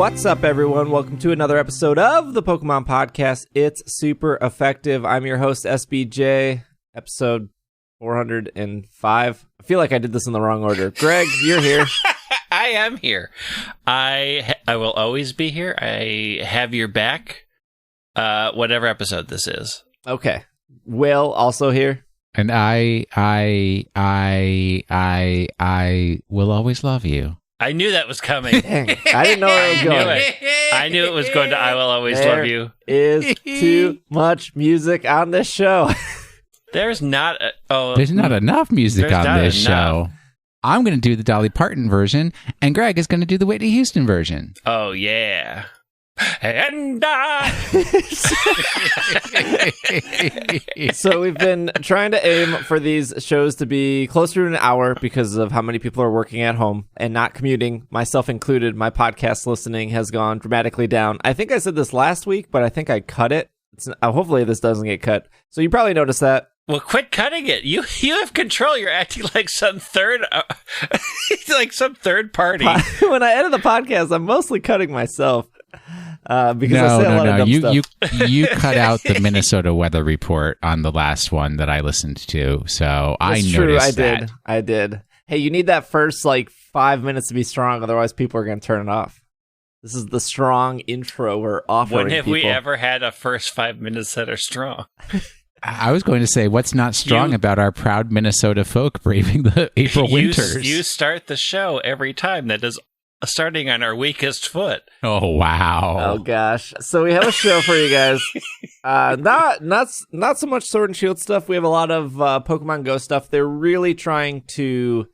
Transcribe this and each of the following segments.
What's up, everyone? Welcome to another episode of the Pokemon Podcast. It's super effective. I'm your host, SBJ, episode 405. I feel like I did this in the wrong order. Greg, you're here. I am here. I will always be here. I have your back, whatever episode this is. Okay. Will, also here. And I will always love you. I knew that was coming. Dang, I didn't know where it was going. I knew it was going to I will always love you. There is too much music on this show. There's not enough music on this show. I'm going to do the Dolly Parton version, and Greg is going to do the Whitney Houston version. Oh, yeah. And So we've been trying to aim for these shows to be closer to an hour because of how many people are working at home and not commuting, myself included. My podcast listening has gone dramatically down. I think I said this last week, but I think I cut it. Hopefully this doesn't get cut. So you probably noticed that. Well, quit cutting it. You have control. You're acting like some third party. When I edit the podcast, I'm mostly cutting myself. Because I say a lot of dumb stuff. You cut out the Minnesota weather report on the last one that I listened to, so I noticed that. I did. Hey, you need that first 5 minutes to be strong, otherwise people are going to turn it off. This is the strong intro we're offering. When have we ever had a first 5 minutes that are strong? I was going to say, what's not strong about our proud Minnesota folk braving the April winters? You start the show every time. That is starting on our weakest foot. Oh, wow. Oh, gosh. So we have a show for you guys. Not so much Sword and Shield stuff. We have a lot of Pokemon Go stuff. They're really trying to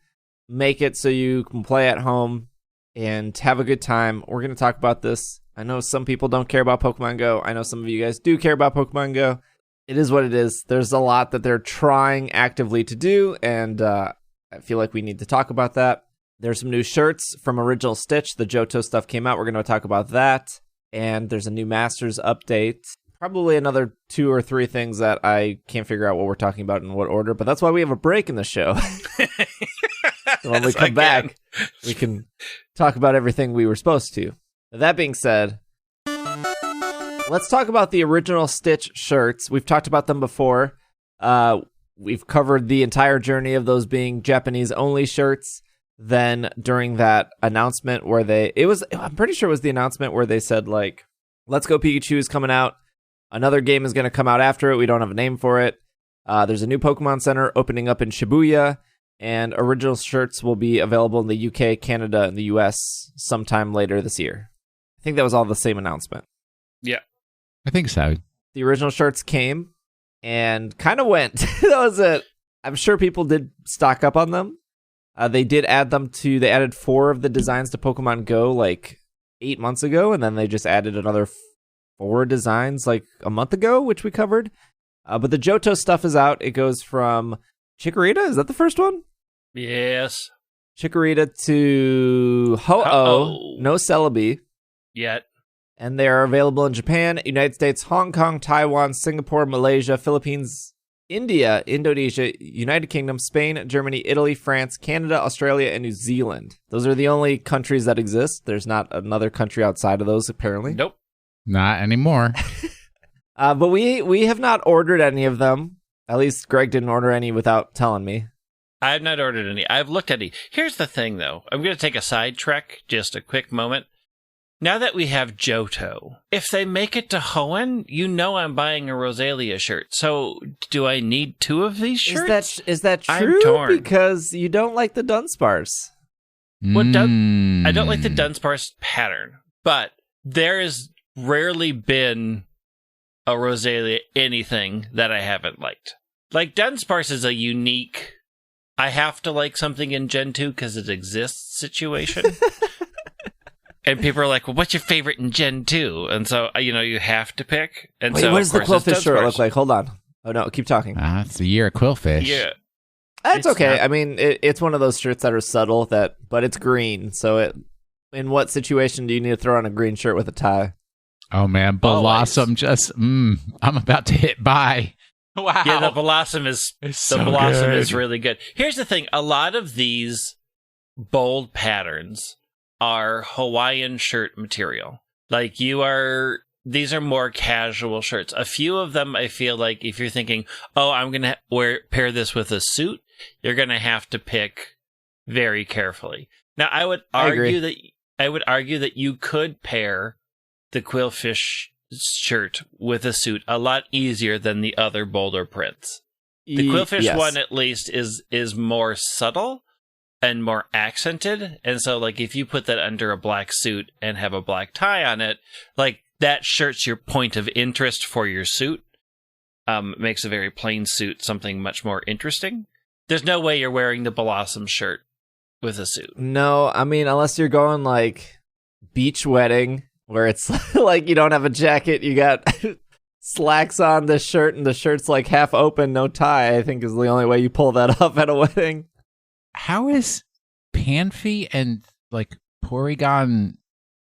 make it so you can play at home and have a good time. We're going to talk about this. I know some people don't care about Pokemon Go. I know some of you guys do care about Pokemon Go. It is what it is. There's a lot that they're trying actively to do, and I feel like we need to talk about that. There's some new shirts from Original Stitch. The Johto stuff came out. We're going to talk about that. And there's a new Masters update. Probably another 2 or 3 things that I can't figure out what we're talking about in what order, but that's why we have a break in the show. So when we come back, we can talk about everything we were supposed to. That being said, let's talk about the Original Stitch shirts. We've talked about them before. We've covered the entire journey of those being Japanese-only shirts. Then during that announcement where I'm pretty sure it was the announcement where they said, Let's Go Pikachu is coming out. Another game is going to come out after it. We don't have a name for it. There's a new Pokemon Center opening up in Shibuya, and original shirts will be available in the UK, Canada, and the US sometime later this year. I think that was all the same announcement. Yeah. I think so. The original shirts came and kind of went. That was it. I'm sure people did stock up on them. They did add they added 4 of the designs to Pokemon Go 8 months ago, and then they just added another 4 designs a month ago, which we covered. But the Johto stuff is out. It goes from Chikorita. Is that the first one? Yes. Chikorita to Ho-Oh. No Celebi. Yet. And they are available in Japan, United States, Hong Kong, Taiwan, Singapore, Malaysia, Philippines, India, Indonesia, United Kingdom, Spain, Germany, Italy, France, Canada, Australia, and New Zealand. Those are the only countries that exist. There's not another country outside of those, apparently. Nope. Not anymore. But we have not ordered any of them. At least Greg didn't order any without telling me. I have not ordered any. I've looked at any. Here's the thing, though. I'm going to take a sidetrack, just a quick moment. Now that we have Johto, if they make it to Hoenn, I'm buying a Rosalia shirt. So, do I need 2 of these shirts? Is that true? I'm torn. Because you don't like the Dunsparce. Well, I don't like the Dunsparce pattern, but there has rarely been a Rosalia anything that I haven't liked. Dunsparce is a unique, I have to like something in Gen 2 because it exists situation. And people are like, well, what's your favorite in Gen 2? And so, you have to pick. And Wait, what does the Quillfish shirt look like? Hold on. Oh, no, keep talking. It's the year of Quillfish. Yeah. It's okay. I mean, it's one of those shirts that are subtle, but it's green. So in what situation do you need to throw on a green shirt with a tie? Oh, man. Blossom just, I'm about to hit buy. Wow. Yeah, the Blossom is is really good. Here's the thing. A lot of these bold patterns are Hawaiian shirt material. Like these are more casual shirts. A few of them, I feel like if you're thinking, oh, I'm going to pair this with a suit, you're going to have to pick very carefully. Now, I would argue that you could pair the Quillfish shirt with a suit a lot easier than the other bolder prints. The Quillfish one, at least, is more subtle and more accented. And so, like, if you put that under a black suit and have a black tie on it, like, that shirt's your point of interest for your suit. Makes a very plain suit something much more interesting. There's no way you're wearing the Blossom shirt with a suit. No, I mean, unless you're going, like, beach wedding, where it's like you don't have a jacket, you got slacks on the shirt, and the shirt's, like, half open, no tie, I think is the only way you pull that off at a wedding. How is Panfy and, like, Porygon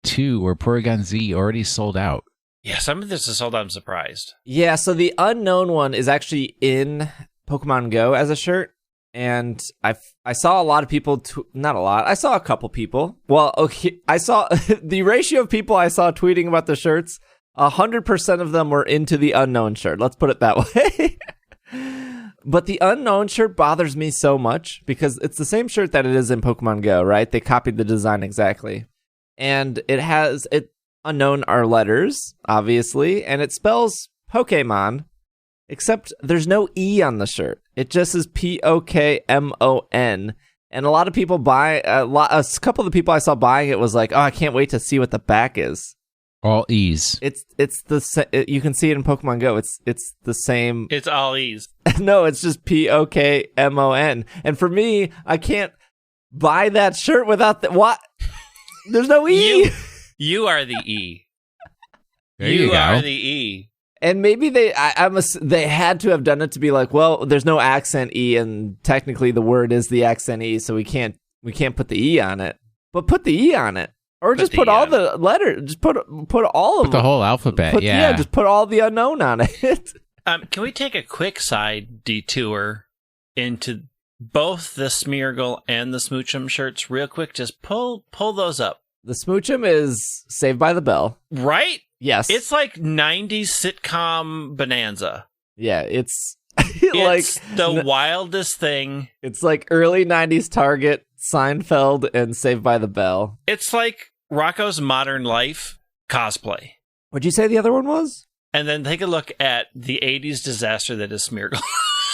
2 or Porygon Z already sold out? Yeah, some of this is sold out. I'm surprised. Yeah, so the unknown one is actually in Pokemon Go as a shirt, and I saw a lot of people, not a lot, I saw a couple people. Well, okay, I saw the ratio of people I saw tweeting about the shirts, 100% of them were into the unknown shirt. Let's put it that way. But the unknown shirt bothers me so much because it's the same shirt that it is in Pokemon Go, right? They copied the design exactly. And unknown are letters, obviously, and it spells Pokémon, except there's no E on the shirt. It just says Pokmon. And a lot of people a couple of the people I saw buying it was like, oh, I can't wait to see what the back is. All E's. You can see it in Pokemon Go. It's the same. It's all E's. No, it's just Pokmon. And for me, I can't buy that shirt without what? There's no E. You are the E. You are the E. And maybe they had to have done it to be like, well, there's no accent E, and technically the word is the accent E, so we can't put the E on it. But put the E on it. Or just put all the letters. Just put all of them. Put the whole alphabet, yeah. Just put all the unknown on it. Can we take a quick side detour into both the Smeargle and the Smoochum shirts real quick? Just pull those up. The Smoochum is Saved by the Bell. Right? Yes. It's like 90s sitcom bonanza. Yeah, it's it's the wildest thing. It's like early 90s Target, Seinfeld, and Saved by the Bell. It's like Rocco's Modern Life cosplay. What'd you say the other one was? And then take a look at the 80s disaster that is Smeargle.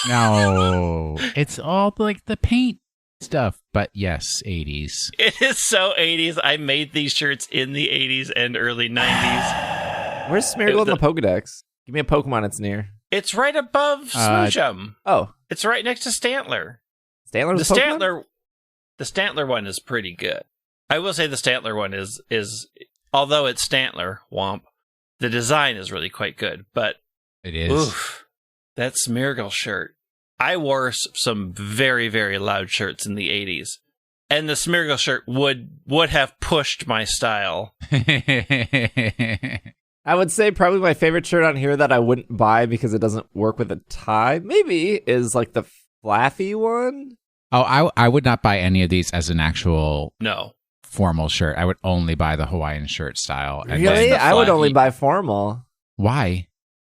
No, it's all like the paint stuff, but yes, 80s. It is so 80s. I made these shirts in the 80s and early 90s. Where's Smeargle in the Pokedex? Give me a Pokemon it's near. It's right above Smoochum. It's right next to Stantler. Stantler's a Pokemon? The Stantler one is pretty good. I will say the Stantler one is although it's Stantler, womp, the design is really quite good, but it is. Oof, that Smeargle shirt. I wore some very, very loud shirts in the 80s, and the Smeargle shirt would have pushed my style. I would say probably my favorite shirt on here that I wouldn't buy because it doesn't work with a tie, maybe, is like the Flaffy one. Oh, I would not buy any of these as an actual formal shirt. I would only buy the Hawaiian shirt style. And really? I would only buy formal. Why?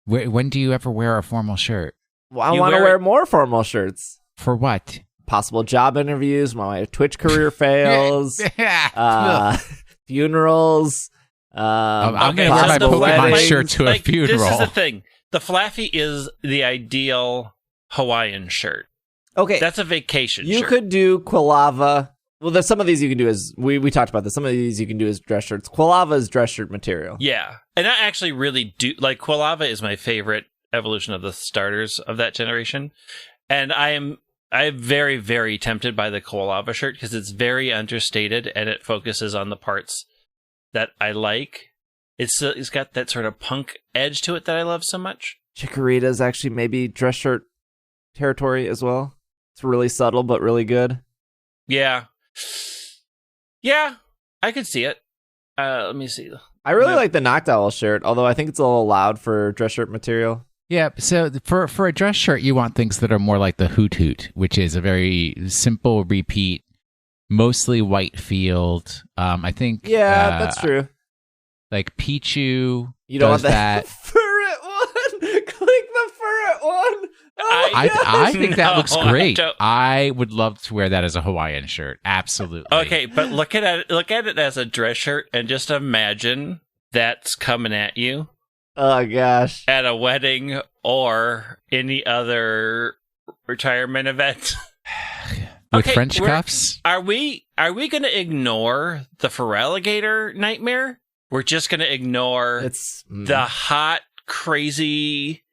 When do you ever wear a formal shirt? Well, I want to wear more formal shirts. For what? Possible job interviews, my Twitch career fails, funerals. I'm going to wear my Pokemon shirt to a funeral. This is the thing. The Flaffy is the ideal Hawaiian shirt. Okay. That's a vacation shirt. You could do Quilava. Well, there's some of these you can do as, we talked about this, some of these you can do as dress shirts. Quilava is dress shirt material. Yeah. And I actually really do, like, Quilava is my favorite evolution of the starters of that generation. And I'm very, very tempted by the Quilava shirt because it's very understated and it focuses on the parts that I like. It's got that sort of punk edge to it that I love so much. Chikorita is actually maybe dress shirt territory as well. It's really subtle, but really good. Yeah. Yeah, I could see it. Let me see. I really like the Noctowl shirt, although I think it's a little loud for dress shirt material. Yeah, so for a dress shirt, you want things that are more like the Hoot Hoot, which is a very simple repeat mostly white field. I think. Yeah, that's true. Like Pichu. You don't want that ferret one. Click the ferret one. Oh I think that looks great. I I would love to wear that as a Hawaiian shirt. Absolutely. Okay, but look at it as a dress shirt, and just imagine that's coming at you. Oh gosh. At a wedding or any other retirement event. With French cuffs? Are we going to ignore the Feraligatr nightmare? We're just going to ignore the hot, crazy,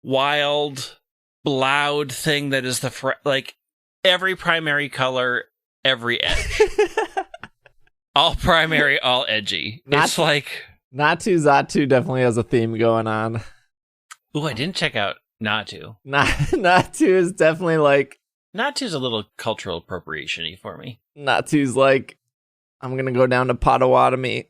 wild, loud thing that is like every primary color, every edge. All primary, all edgy. It's like Natu Zatu definitely has a theme going on. Ooh, I didn't check out Natu. Natu is definitely like Natu's a little cultural appropriation-y for me. Natu's like, I'm going to go down to Potawatomi,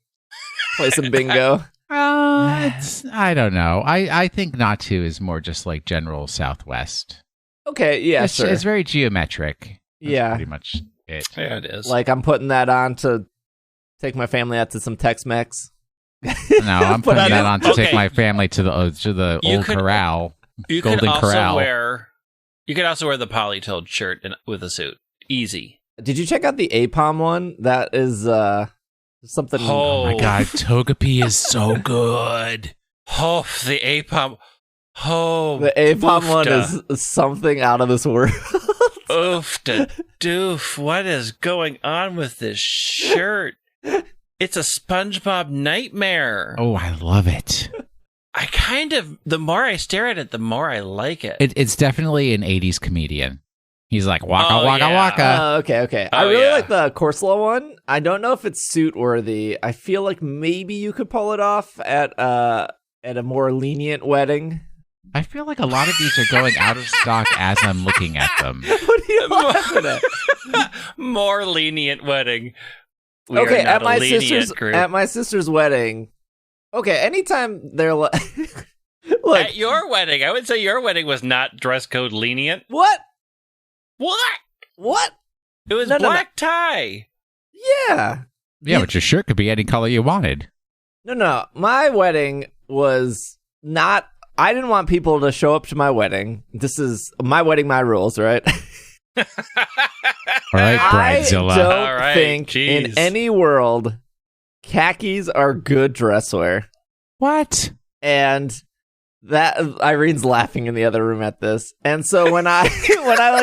play some bingo. I don't know. I think Natu is more just like general Southwest. Okay, yeah, sure. It's very geometric. That's pretty much it. Yeah, it is. Like, I'm putting that on to take my family out to some Tex-Mex. No, I'm putting that on to take my family to the old corral. Golden Corral. You could also wear the polytoed shirt with a suit. Easy. Did you check out the Apom one? That is something. Oh my god, Togepi is so good. Oh, the Apom. Oh, the Apom one is something out of this world. Oofta doof. What is going on with this shirt? It's a SpongeBob nightmare. Oh, I love it. The more I stare at it, the more I like it. It's definitely an 80s comedian. He's like, waka, waka, waka. Okay. I really like the Corsola one. I don't know if it's suit worthy. I feel like maybe you could pull it off at a more lenient wedding. I feel like a lot of these are going out of stock as I'm looking at them. What are you laughing at? More lenient wedding. Okay, at my sister's wedding. Okay, anytime they're like... Look, at your wedding, I would say your wedding was not dress code lenient. What? It was black tie. Yeah. Yeah, but your shirt could be any color you wanted. No. My wedding was not... I didn't want people to show up to my wedding. This is my wedding, my rules, right? All right, Bridezilla. I don't think in any world khakis are good dress wear. What? And that Irene's laughing in the other room at this. And so when I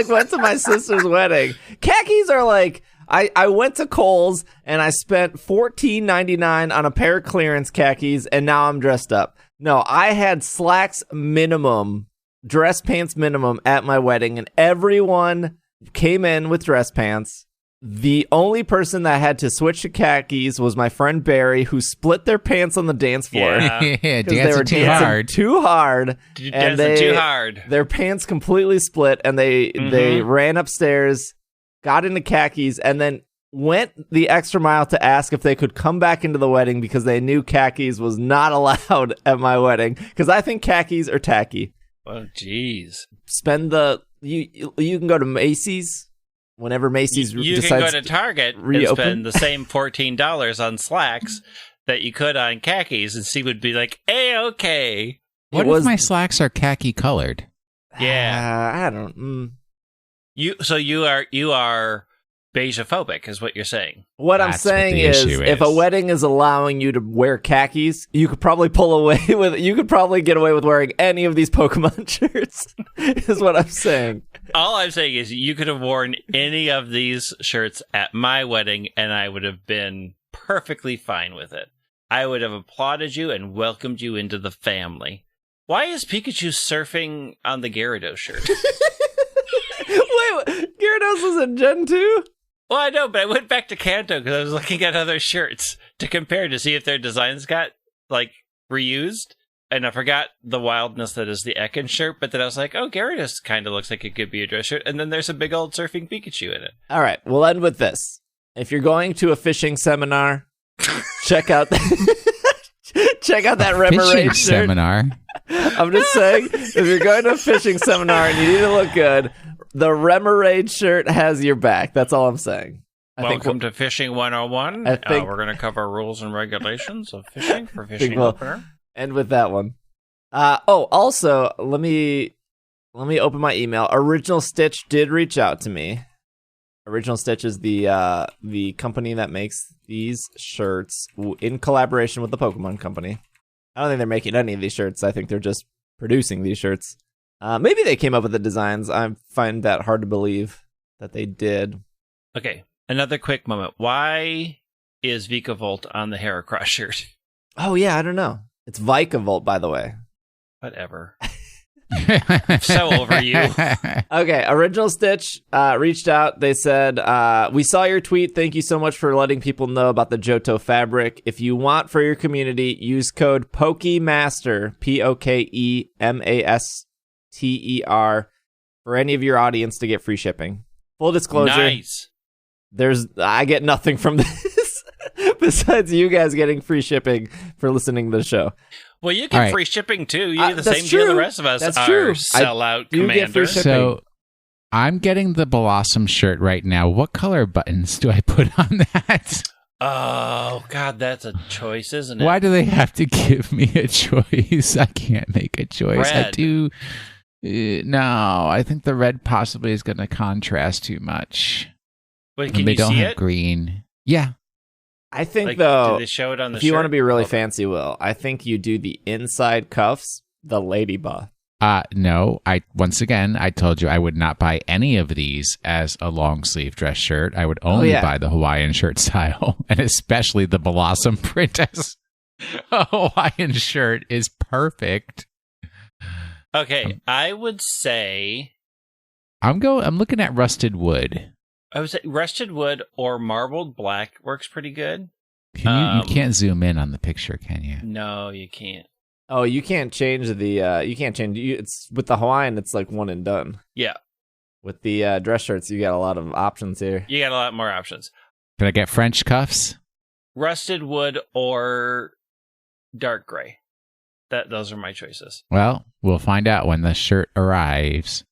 went to my sister's wedding, khakis are like I went to Kohl's and I spent $14.99 on a pair of clearance khakis and now I'm dressed up. No, I had slacks minimum, dress pants minimum at my wedding, and everyone came in with dress pants. The only person that had to switch to khakis was my friend Barry, who split their pants on the dance floor. Yeah, dancing too hard. Too hard. Their pants completely split, and they ran upstairs, got into khakis, and then went the extra mile to ask if they could come back into the wedding because they knew khakis was not allowed at my wedding. Because I think khakis are tacky. Oh, jeez. You can go to Macy's whenever Macy's you decides can go to Target reopen. And spend the same $14 on slacks that you could on khakis, and Steve would be like, okay. What if my slacks are khaki colored? Yeah. I don't. You are beige-phobic is what you're saying. What I'm saying is, if a wedding is allowing you to wear khakis, you could probably pull away with it. You could probably get away with wearing any of these Pokemon shirts, is what I'm saying. All I'm saying is you could have worn any of these shirts at my wedding, and I would have been perfectly fine with it. I would have applauded you and welcomed you into the family. Why is Pikachu surfing on the Gyarados shirt? Wait, Gyarados was in Gen 2? Well, I know, but I went back to Kanto because I was looking at other shirts to compare to see if their designs got, reused. And I forgot the wildness that is the Ekans shirt, but then I was like, oh, Gyarados kind of looks like it could be a dress shirt. And then there's a big old surfing Pikachu in it. All right, we'll end with this. If you're going to a fishing seminar, check out that Remoraid shirt. Seminar. I'm just saying, if you're going to a fishing seminar and you need to look good, the Remoraid shirt has your back. That's all I'm saying. Welcome to Fishing 101. I think we're going to cover rules and regulations of fishing for fishing opener. End with that one. Also, let me open my email. Original Stitch did reach out to me. Original Stitch is the company that makes these shirts in collaboration with the Pokemon Company. I don't think they're making any of these shirts. I think they're just producing these shirts. Maybe they came up with the designs. I find that hard to believe that they did. Okay, another quick moment. Why is Vikavolt on the Heracross shirt? Oh, yeah, I don't know. It's Vikavolt, by the way. Whatever. So over you. Okay, Original Stitch reached out. They said, we saw your tweet. Thank you so much for letting people know about the Johto fabric. If you want for your community, use code POKEMASTER, POKEMASTER, for any of your audience to get free shipping. Full disclosure, nice. I get nothing from this besides you guys getting free shipping for listening to the show. Well, you get free shipping, too. You do the same deal the rest of us that's are true. sell-out commanders. So, I'm getting the Blossom shirt right now. What color buttons do I put on that? Oh, God, that's a choice, isn't it? Why do they have to give me a choice? I can't make a choice. Red. I do... no, I think the red possibly is going to contrast too much. Wait, can they you don't see have it? green. Yeah. I think, Like, though, do they show it on the if you want to shirt? be really Okay. fancy, Will, I think you do the inside cuffs, the lady buff. No, once again, I told you I would not buy any of these as a long sleeve dress shirt. I would only buy the Hawaiian shirt style, and especially the Blossom print as a Hawaiian shirt is perfect. Okay, I would say... I'm looking at rusted wood. I would say rusted wood or marbled black works pretty good. Can you can't zoom in on the picture, can you? No, you can't. Oh, you can't change it's with the Hawaiian, it's like one and done. Yeah. With the dress shirts, you got a lot of options here. You got a lot more options. Can I get French cuffs? Rusted wood or dark gray. Those are my choices. Well, we'll find out when the shirt arrives.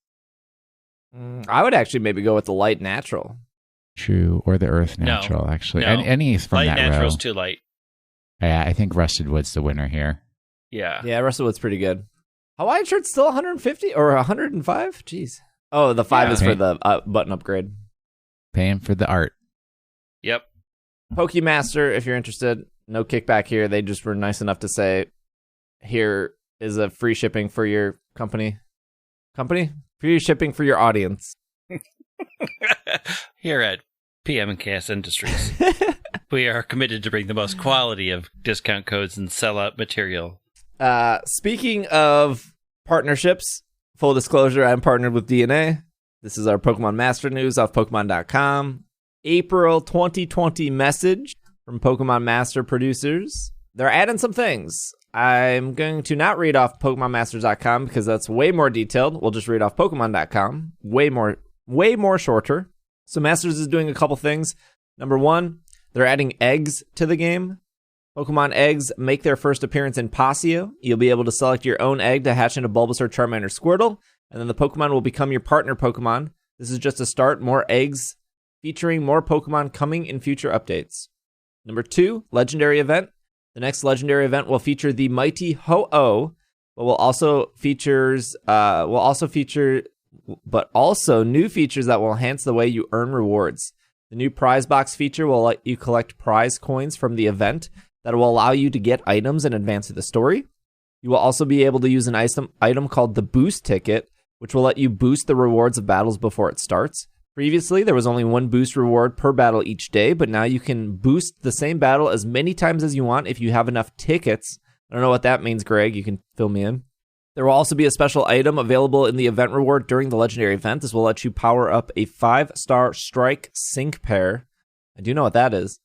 I would actually maybe go with the light natural. True, or the earth natural, actually. No. Any from Light that natural's row. too light. Yeah, I think rusted wood's the winner here. Yeah. Yeah, Russellwood's pretty good. Hawaiian shirt's still 150 or 105? Jeez. Oh, the 5 is for the button upgrade. Paying for the art. Yep. Pokemaster, if you're interested, no kickback here. They just were nice enough to say, here is a free shipping for your company. Free shipping for your audience. Here at PKMNcast Industries, we are committed to bring the most quality of discount codes and sellout material. Speaking of partnerships, full disclosure, I'm partnered with DNA. This is our Pokemon Master news off Pokemon.com. April 2020 message from Pokemon Master producers. They're adding some things. I'm going to not read off PokemonMasters.com because that's way more detailed. We'll just read off Pokemon.com. Way more shorter. So Masters is doing a couple things. Number one, they're adding eggs to the game. Pokemon eggs make their first appearance in Pasio. You'll be able to select your own egg to hatch into Bulbasaur, Charmander, Squirtle, and then the Pokemon will become your partner Pokemon. This is just a start. More eggs, featuring more Pokemon coming in future updates. Number two, legendary event. The next legendary event will feature the mighty Ho-Oh, but will also feature new features that will enhance the way you earn rewards. The new prize box feature will let you collect prize coins from the event that will allow you to get items in advance of the story. You will also be able to use an item called the Boost Ticket, which will let you boost the rewards of battles before it starts. Previously, there was only one boost reward per battle each day, but now you can boost the same battle as many times as you want if you have enough tickets. I don't know what that means, Greg. You can fill me in. There will also be a special item available in the event reward during the legendary event. This will let you power up a 5-star strike sync pair. I do know what that is.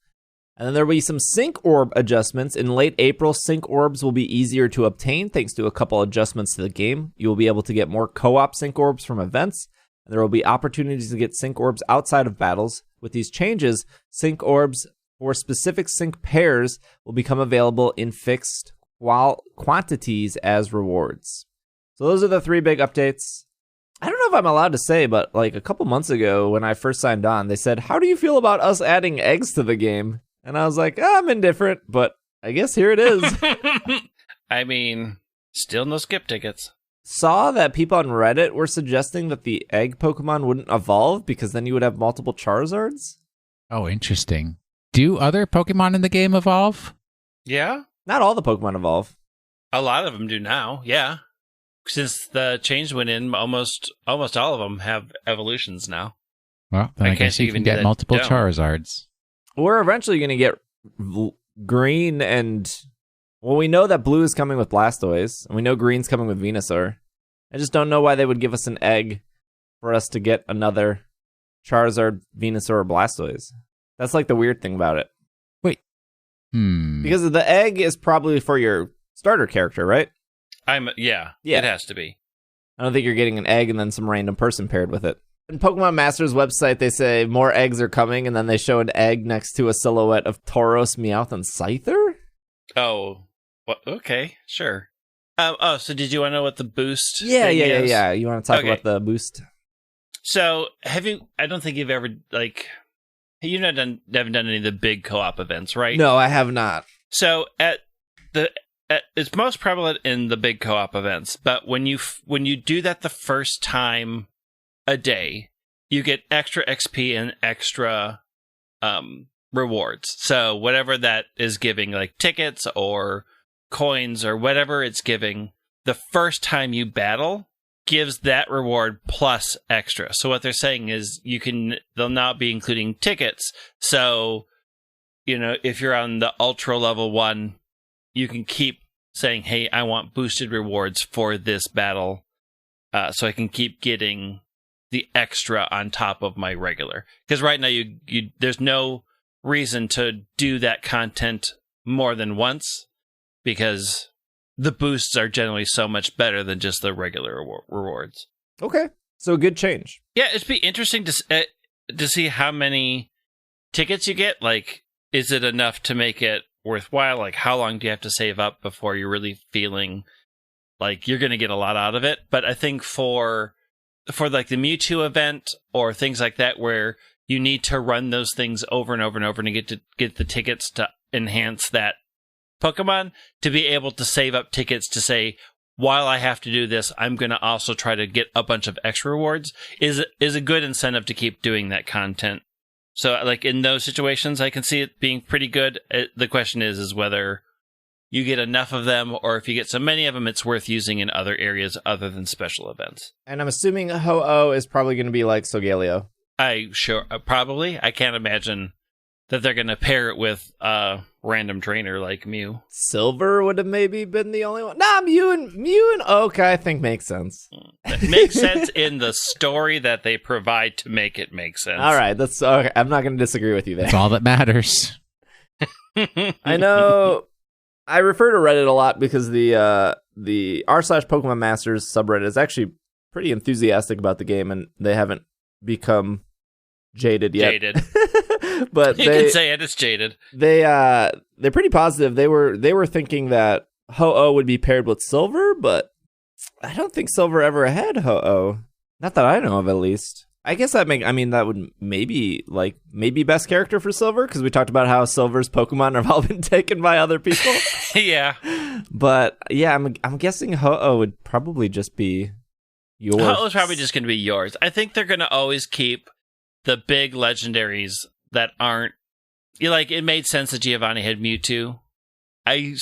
And then there will be some sync orb adjustments. In late April, sync orbs will be easier to obtain thanks to a couple adjustments to the game. You will be able to get more co-op sync orbs from events. And there will be opportunities to get sync orbs outside of battles. With these changes, sync orbs for specific sync pairs will become available in fixed quantities as rewards. So those are the three big updates. I don't know if I'm allowed to say, but like a couple months ago when I first signed on, they said, "How do you feel about us adding eggs to the game?" And I was like, I'm indifferent, but I guess here it is. I mean, still no skip tickets. Saw that people on Reddit were suggesting that the egg Pokemon wouldn't evolve because then you would have multiple Charizards. Oh, interesting. Do other Pokemon in the game evolve? Yeah. Not all the Pokemon evolve. A lot of them do now, yeah. Since the change went in, almost all of them have evolutions now. Well, then I guess you can get multiple Charizards. We're eventually going to get green and... Well, we know that blue is coming with Blastoise, and we know green's coming with Venusaur. I just don't know why they would give us an egg for us to get another Charizard, Venusaur, or Blastoise. That's like the weird thing about it. Wait. Because the egg is probably for your starter character, right? Yeah, it has to be. I don't think you're getting an egg and then some random person paired with it. In Pokemon Masters website, they say more eggs are coming, and then they show an egg next to a silhouette of Tauros, Meowth, and Scyther? Oh, well, okay, sure. So did you want to know what the boost is? Yeah. You want to talk Okay. about the boost? So, I don't think you've ever, you haven't done any of the big co-op events, right? No, I have not. So, it's most prevalent in the big co-op events, but when you do that the first time a day, you get extra XP and extra rewards. So whatever that is giving, like tickets or coins or whatever it's giving, the first time you battle gives that reward plus extra. So what they're saying is they'll now be including tickets. So, if you're on the ultra level 1, you can keep saying, hey, I want boosted rewards for this battle, so I can keep getting the extra on top of my regular. Because right now, there's no reason to do that content more than once, because the boosts are generally so much better than just the regular rewards. Okay, so good change. Yeah, it'd be interesting to see how many tickets you get. Like, is it enough to make it worthwhile? Like, how long do you have to save up before you're really feeling like you're going to get a lot out of it? But I think for like the Mewtwo event or things like that, where you need to run those things over and over and over and get the tickets to enhance that Pokemon, to be able to save up tickets to say, while I have to do this, I'm going to also try to get a bunch of extra rewards is a good incentive to keep doing that content. So, like, in those situations, I can see it being pretty good. The question is whether you get enough of them, or if you get so many of them, it's worth using in other areas other than special events. And I'm assuming Ho-Oh is probably going to be like Solgaleo. Probably. I can't imagine that they're going to pair it with a random trainer like Mew. Silver would have maybe been the only one. Nah, Mew and Oak, I think makes sense. It makes sense in the story that they provide to make it make sense. All right, that's okay. I'm not going to disagree with you there. That's all that matters. I know. I refer to Reddit a lot because the r/Pokemon Masters subreddit is actually pretty enthusiastic about the game, and they haven't become jaded yet. Jaded. But you can say it. It's jaded. They're pretty positive. They were thinking that Ho-Oh would be paired with Silver, but I don't think Silver ever had Ho-Oh. Not that I know of, at least. I guess that would maybe best character for Silver, because we talked about how Silver's Pokemon have all been taken by other people. Yeah. But yeah, I'm guessing Ho-Oh would probably just be yours. Ho-Oh's probably just going to be yours. I think they're going to always keep the big legendaries that aren't... it made sense that Giovanni had Mewtwo. I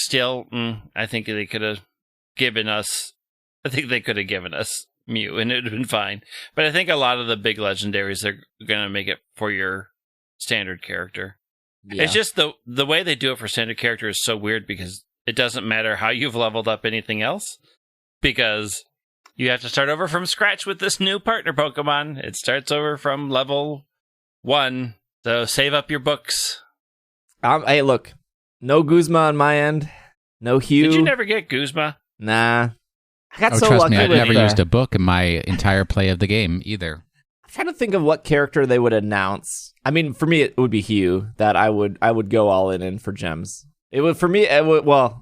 think they could have given us... I think they could have given us Mew, and it would have been fine. But I think a lot of the big legendaries are going to make it for your standard character. Yeah. It's just the way they do it for standard character is so weird, because it doesn't matter how you've leveled up anything else, because you have to start over from scratch with this new partner Pokemon. It starts over from level 1, so save up your books. Hey, look, no Guzma on my end, no Hugh. Did you never get Guzma? Nah. I got so trust lucky me, I've with never used a book in my entire play of the game either. I'm trying to think of what character they would announce. I mean, for me, it would be Hugh that I would go all in for gems It would for me.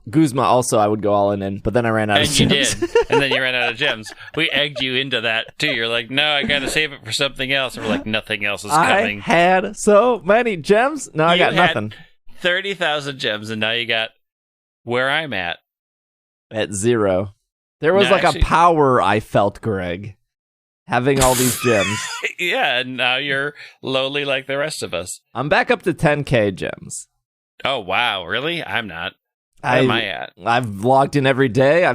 Guzma also I would go all in, but then I ran out of gems. And you did, and then you ran out of gems. We egged you into that too. You're like, no, I got to save it for something else. And we're like, nothing else is coming. I had so many gems. No, I got nothing. 30,000 gems, and now you got where I'm at 0. There was a power I felt, Greg, having all these gems. Yeah, and now you're lowly like the rest of us. I'm back up to 10K gems. Oh, wow. Really? I'm not. Where am I at? I've logged in every day.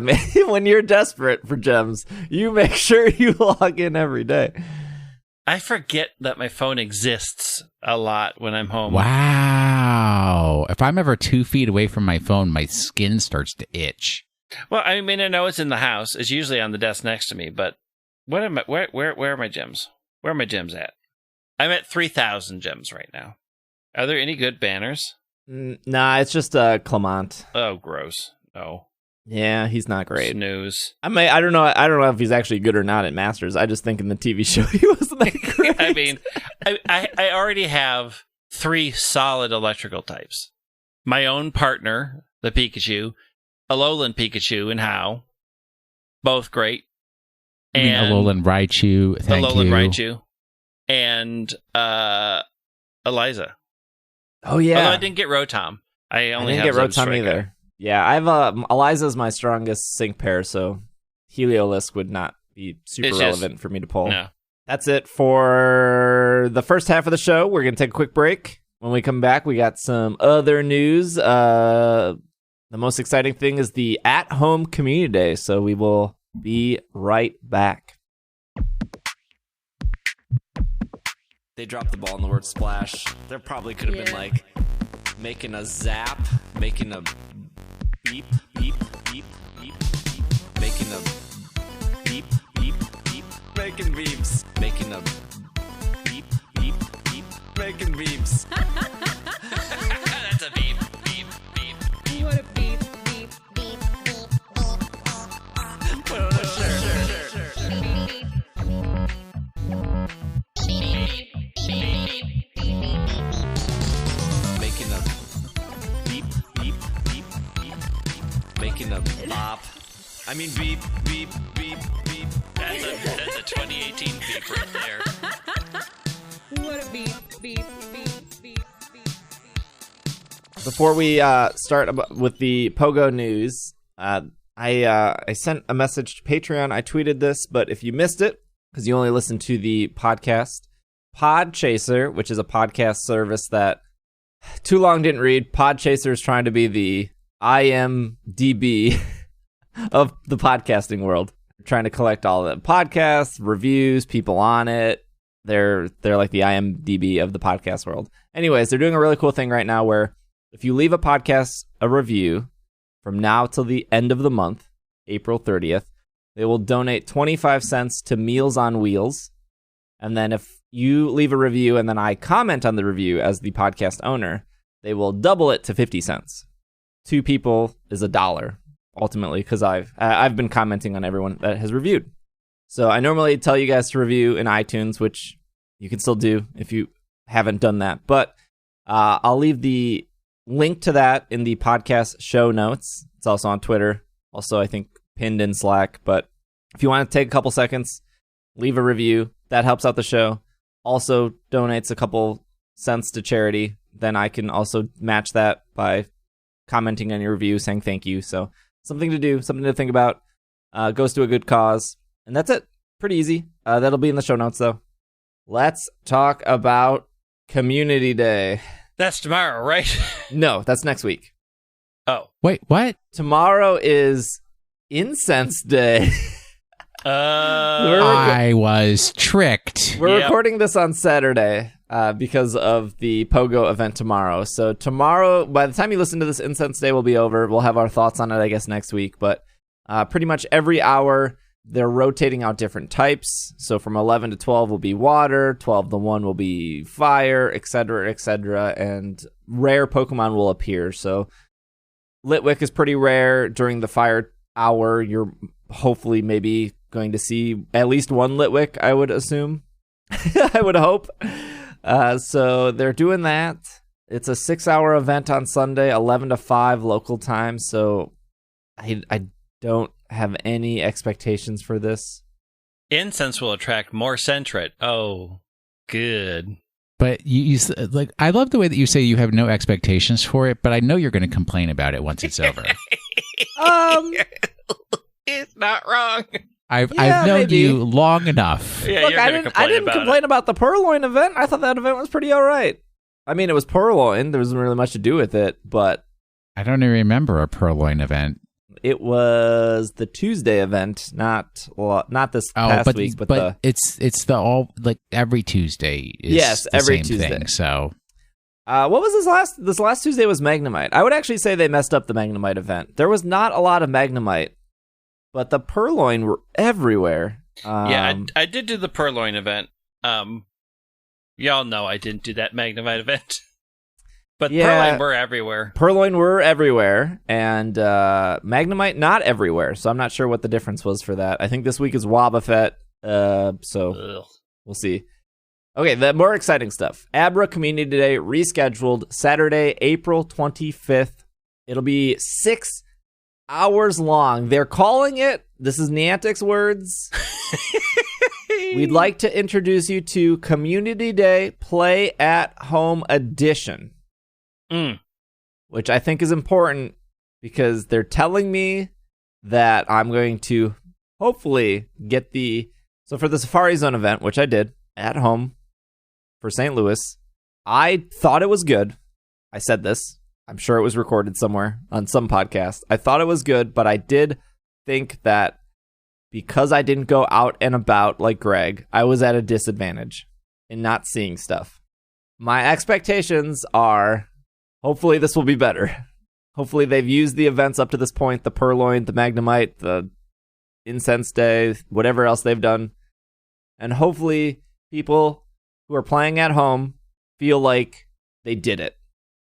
When you're desperate for gems, you make sure you log in every day. I forget that my phone exists a lot when I'm home. Wow. If I'm ever 2 feet away from my phone, my skin starts to itch. Well, I mean, I know it's in the house. It's usually on the desk next to me, but where are my gems? Where are my gems at? I'm at 3,000 gems right now. Are there any good banners? Nah, it's just Clement. Oh, gross. Oh. Yeah, he's not great. Snooze. I don't know if he's actually good or not at Masters. I just think in the TV show he wasn't that great. I mean, I already have 3 solid electrical types. My own partner, the Pikachu, Alolan Pikachu, and How. Both great. And Alolan Raichu, thank you. Alolan Raichu. And Eliza. Oh, yeah. Although I didn't get Rotom. I didn't get Rotom either. Yeah, I've Eliza's my strongest sync pair, so Heliolisk would not be super relevant for me to pull. No. That's it for the first half of the show. We're going to take a quick break. When we come back, we got some other news. The most exciting thing is the at-home community day, so we will be right back. They dropped the ball in the word splash. There probably could have been making a zap, making a beep, beep, beep, beep, beep, making a beep, beep, beep, making beeps, making a beep, beep, beep, making beeps. That's a beep, beep, beep, beep. What a beep, beep, beep, beep, beep. Put on a shirt. Making a beep, beep, beep, beep, beep, making a bop. I mean beep, beep, beep, beep. That's a 2018 beep right there. What a beep, beep, beep, beep, beep. Before we start with the Pogo news, I sent a message to Patreon. I tweeted this, but if you missed it, because you only listened to the podcast, Podchaser, which is a podcast service that too long didn't read. Podchaser is trying to be the IMDb of the podcasting world. They're trying to collect all the podcasts, reviews, people on it. They're like the IMDb of the podcast world. Anyways, they're doing a really cool thing right now where if you leave a podcast a review from now till the end of the month, April 30th, they will donate 25 cents to Meals on Wheels. And then if you leave a review and then I comment on the review as the podcast owner, they will double it to 50 cents. 2 people is $1, ultimately, because I've been commenting on everyone that has reviewed. So I normally tell you guys to review in iTunes, which you can still do if you haven't done that. But I'll leave the link to that in the podcast show notes. It's also on Twitter. Also, I think pinned in Slack. But if you want to take a couple seconds, leave a review. That helps out the show. Also donates a couple cents to charity. Then I can also match that by commenting on your review, saying thank you. So something to do, something to think about. Goes to a good cause. And that's it. Pretty easy. That'll be in the show notes, though. Let's talk about Community Day. That's tomorrow, right? No, that's next week. Oh. Wait, what? Tomorrow is Incense Day. I was tricked. We're recording this on Saturday because of the Pogo event tomorrow. So tomorrow, by the time you listen to this, Incense Day will be over. We'll have our thoughts on it, I guess, next week. But pretty much every hour, they're rotating out different types. So from 11 to 12 will be water, 12 to 1 will be fire, etc., etc. And rare Pokemon will appear. So Litwick is pretty rare. During the fire hour, you're hopefully maybe going to see at least one Litwick, I would assume. I would hope. So they're doing that. It's a 6-hour event on Sunday, 11 to 5 local time, so I don't have any expectations for this. Incense will attract more Sentret. Oh, good. But you like, I love the way that you say you have no expectations for it, but I know you're going to complain about it once it's over. It's not wrong. I've known maybe. you long enough. Yeah, Look, you're I gonna didn't complain about the Purloin event. I thought that event was pretty all right. I mean, it was Purloin. There wasn't really much to do with it, but I don't even remember a Purloin event. it was the Tuesday event, not this past week, but it's the all like every Tuesday. Is Yes, the every same Tuesday. Thing, so what was this last Tuesday was Magnemite. I would actually say they messed up the Magnemite event. There was not a lot of Magnemite, but the Purloin were everywhere. I did do the Purloin event. Y'all know I didn't do that Magnemite event. But Purloin were everywhere. Purloin were everywhere, and Magnemite not everywhere, so I'm not sure what the difference was for that. I think this week is Wobbuffet, so we'll see. Okay, the more exciting stuff. Abra Community Day rescheduled Saturday, April 25th. It'll be 6 hours long. They're calling it, this is Niantic's words, we'd like to introduce you to Community Day Play at Home Edition. Which I think is important because they're telling me that I'm going to hopefully get so for the Safari Zone event, which I did at home for St. Louis, I thought it was good. I said this. I'm sure it was recorded somewhere on some podcast. I thought it was good, but I did think that because I didn't go out and about like Greg, I was at a disadvantage in not seeing stuff. My expectations are hopefully this will be better. Hopefully they've used the events up to this point, the Purloin, the Magnemite, the Incense Day, whatever else they've done. And hopefully people who are playing at home feel like they did it.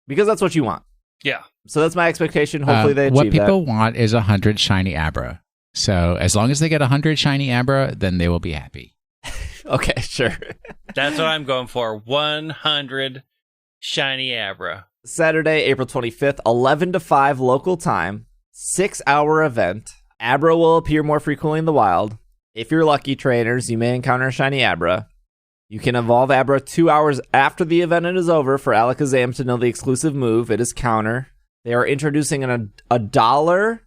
Because that's what you want. Yeah. So that's my expectation. Hopefully they achieve what people that. want is 100 shiny Abra. So as long as they get 100 shiny Abra, then they will be happy. Okay, sure. That's what I'm going for. 100 shiny Abra. Saturday, April 25th, 11 to 5 local time, 6-hour event. Abra will appear more frequently in the wild. If you're lucky, trainers, you may encounter a shiny Abra. You can evolve Abra 2 hours after the event is over for Alakazam to know the exclusive move. It is counter. They are introducing a $1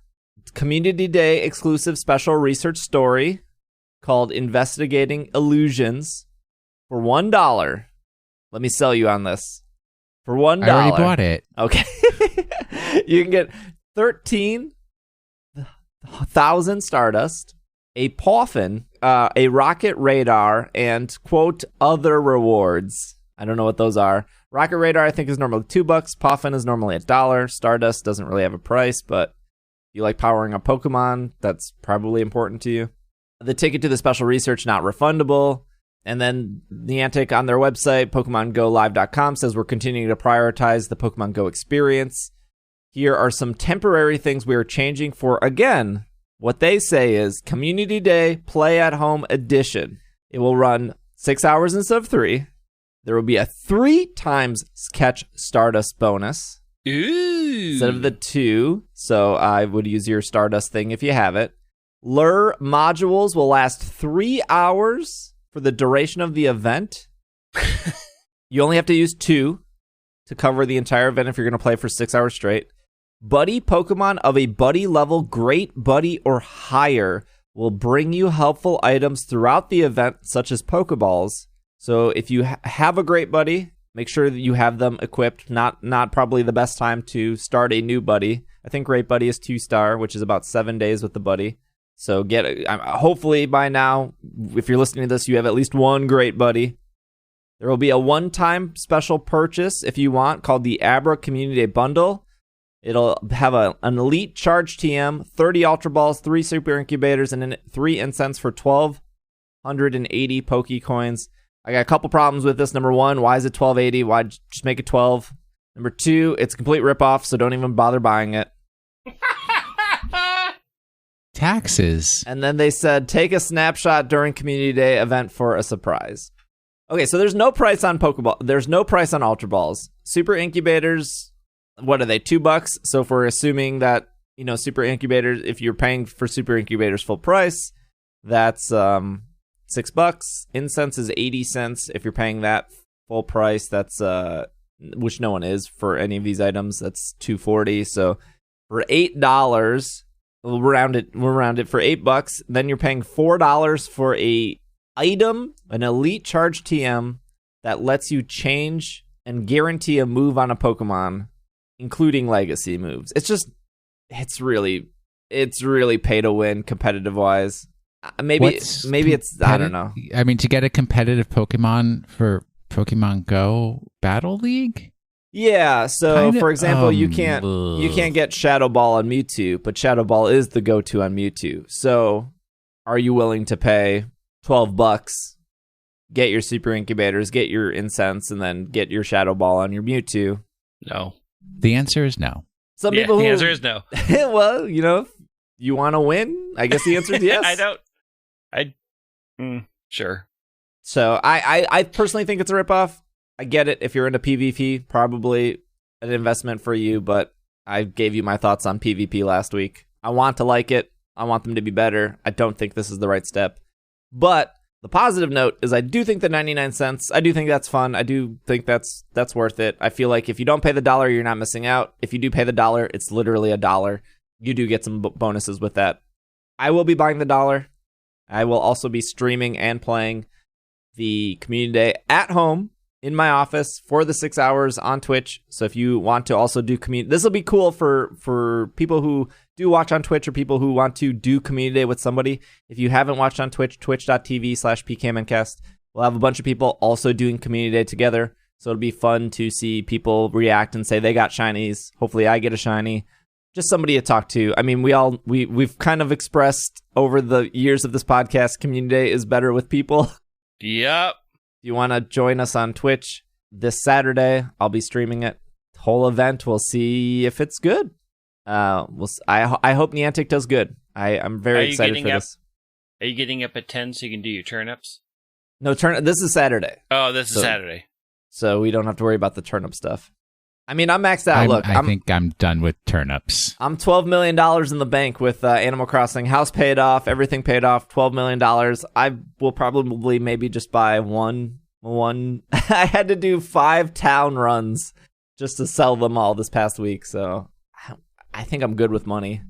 Community Day exclusive special research story called Investigating Illusions for $1. Let me sell you on this. For $1. I already bought it. Okay. You can get 13,000 Stardust, a Poffin, a Rocket Radar, and, quote, other rewards. I don't know what those are. Rocket Radar, I think, is normally $2. Poffin is normally $1. Stardust doesn't really have a price, but if you like powering up Pokemon, that's probably important to you. The ticket to the special research, not refundable. And then Niantic on their website, PokemonGoLive.com, says we're continuing to prioritize the Pokemon Go experience. Here are some temporary things we are changing for, again, what they say is Community Day Play at Home Edition. It will run 6 hours instead of 3. There will be a 3 times catch Stardust bonus. Ooh. Instead of the 2. So I would use your Stardust thing if you have it. Lure modules will last 3 hours for the duration of the event. You only have to use 2 to cover the entire event if you're going to play for 6 hours straight. Buddy Pokemon of a buddy level, Great Buddy or higher, will bring you helpful items throughout the event, such as Pokeballs. So if you have a Great Buddy, make sure that you have them equipped. Not probably the best time to start a new buddy. I think Great Buddy is 2-star, which is about 7 days with the buddy. So hopefully by now, if you're listening to this, you have at least one Great Buddy. There will be a one-time special purchase if you want called the Abra Community Bundle. It'll have an Elite Charge TM, 30 Ultra Balls, 3 Super Incubators, and 3 Incense for 1,280 Pokecoins. I got a couple problems with this. Number 1, why is it 1,280? Why just make it 12? Number 2, it's a complete ripoff, so don't even bother buying it. Taxes. And then they said, take a snapshot during Community Day event for a surprise. Okay, so there's no price on Pokeball. There's no price on Ultra Balls. Super Incubators, what are they, $2? So if we're assuming that, Super Incubators, if you're paying for Super Incubators full price, that's $6. Incense is 80 cents. If you're paying that full price, that's which no one is for any of these items, that's $2.40. So for $8, we'll round it for $8. Then you're paying $4 for a item, an Elite Charge TM that lets you change and guarantee a move on a Pokemon, including legacy moves. It's really pay to win competitive wise. Maybe it's I don't know. I mean, to get a competitive Pokemon for Pokemon Go Battle League? Yeah, so for example, you can't get Shadow Ball on Mewtwo, but Shadow Ball is the go-to on Mewtwo. So, are you willing to pay $12, get your Super Incubators, get your Incense, and then get your Shadow Ball on your Mewtwo? No. The answer is no. The answer is no. Well, if you want to win, I guess the answer is yes. Sure. So I personally think it's a ripoff. I get it. If you're into PvP, probably an investment for you, but I gave you my thoughts on PvP last week. I want to like it. I want them to be better. I don't think this is the right step. But the positive note is I do think the 99 cents, I do think that's fun. I do think that's worth it. I feel like if you don't pay the $1, you're not missing out. If you do pay the $1, it's literally $1. You do get some bonuses with that. I will be buying the $1. I will also be streaming and playing the community day at home in my office for the 6 hours on Twitch. So if you want to also do community, this will be cool for people who do watch on Twitch or people who want to do community day with somebody. If you haven't watched on Twitch, twitch.tv/PKMNcast, we'll have a bunch of people also doing community day together. So it'll be fun to see people react and say they got shinies. Hopefully I get a shiny. Just somebody to talk to. I mean, we've kind of expressed over the years of this podcast, community day is better with people. Yep. If you want to join us on Twitch this Saturday, I'll be streaming it. Whole event. We'll see if it's good. I hope Niantic does good. I'm very excited for this. Are you getting up at 10 so you can do your turnips? No, this is Saturday. Oh, this is Saturday. So we don't have to worry about the turnip stuff. I mean, I'm maxed out. I think I'm done with turnips. I'm $12 million in the bank with Animal Crossing. House paid off, everything paid off, $12 million. I will probably maybe just buy one. I had to do 5 town runs just to sell them all this past week, so I think I'm good with money.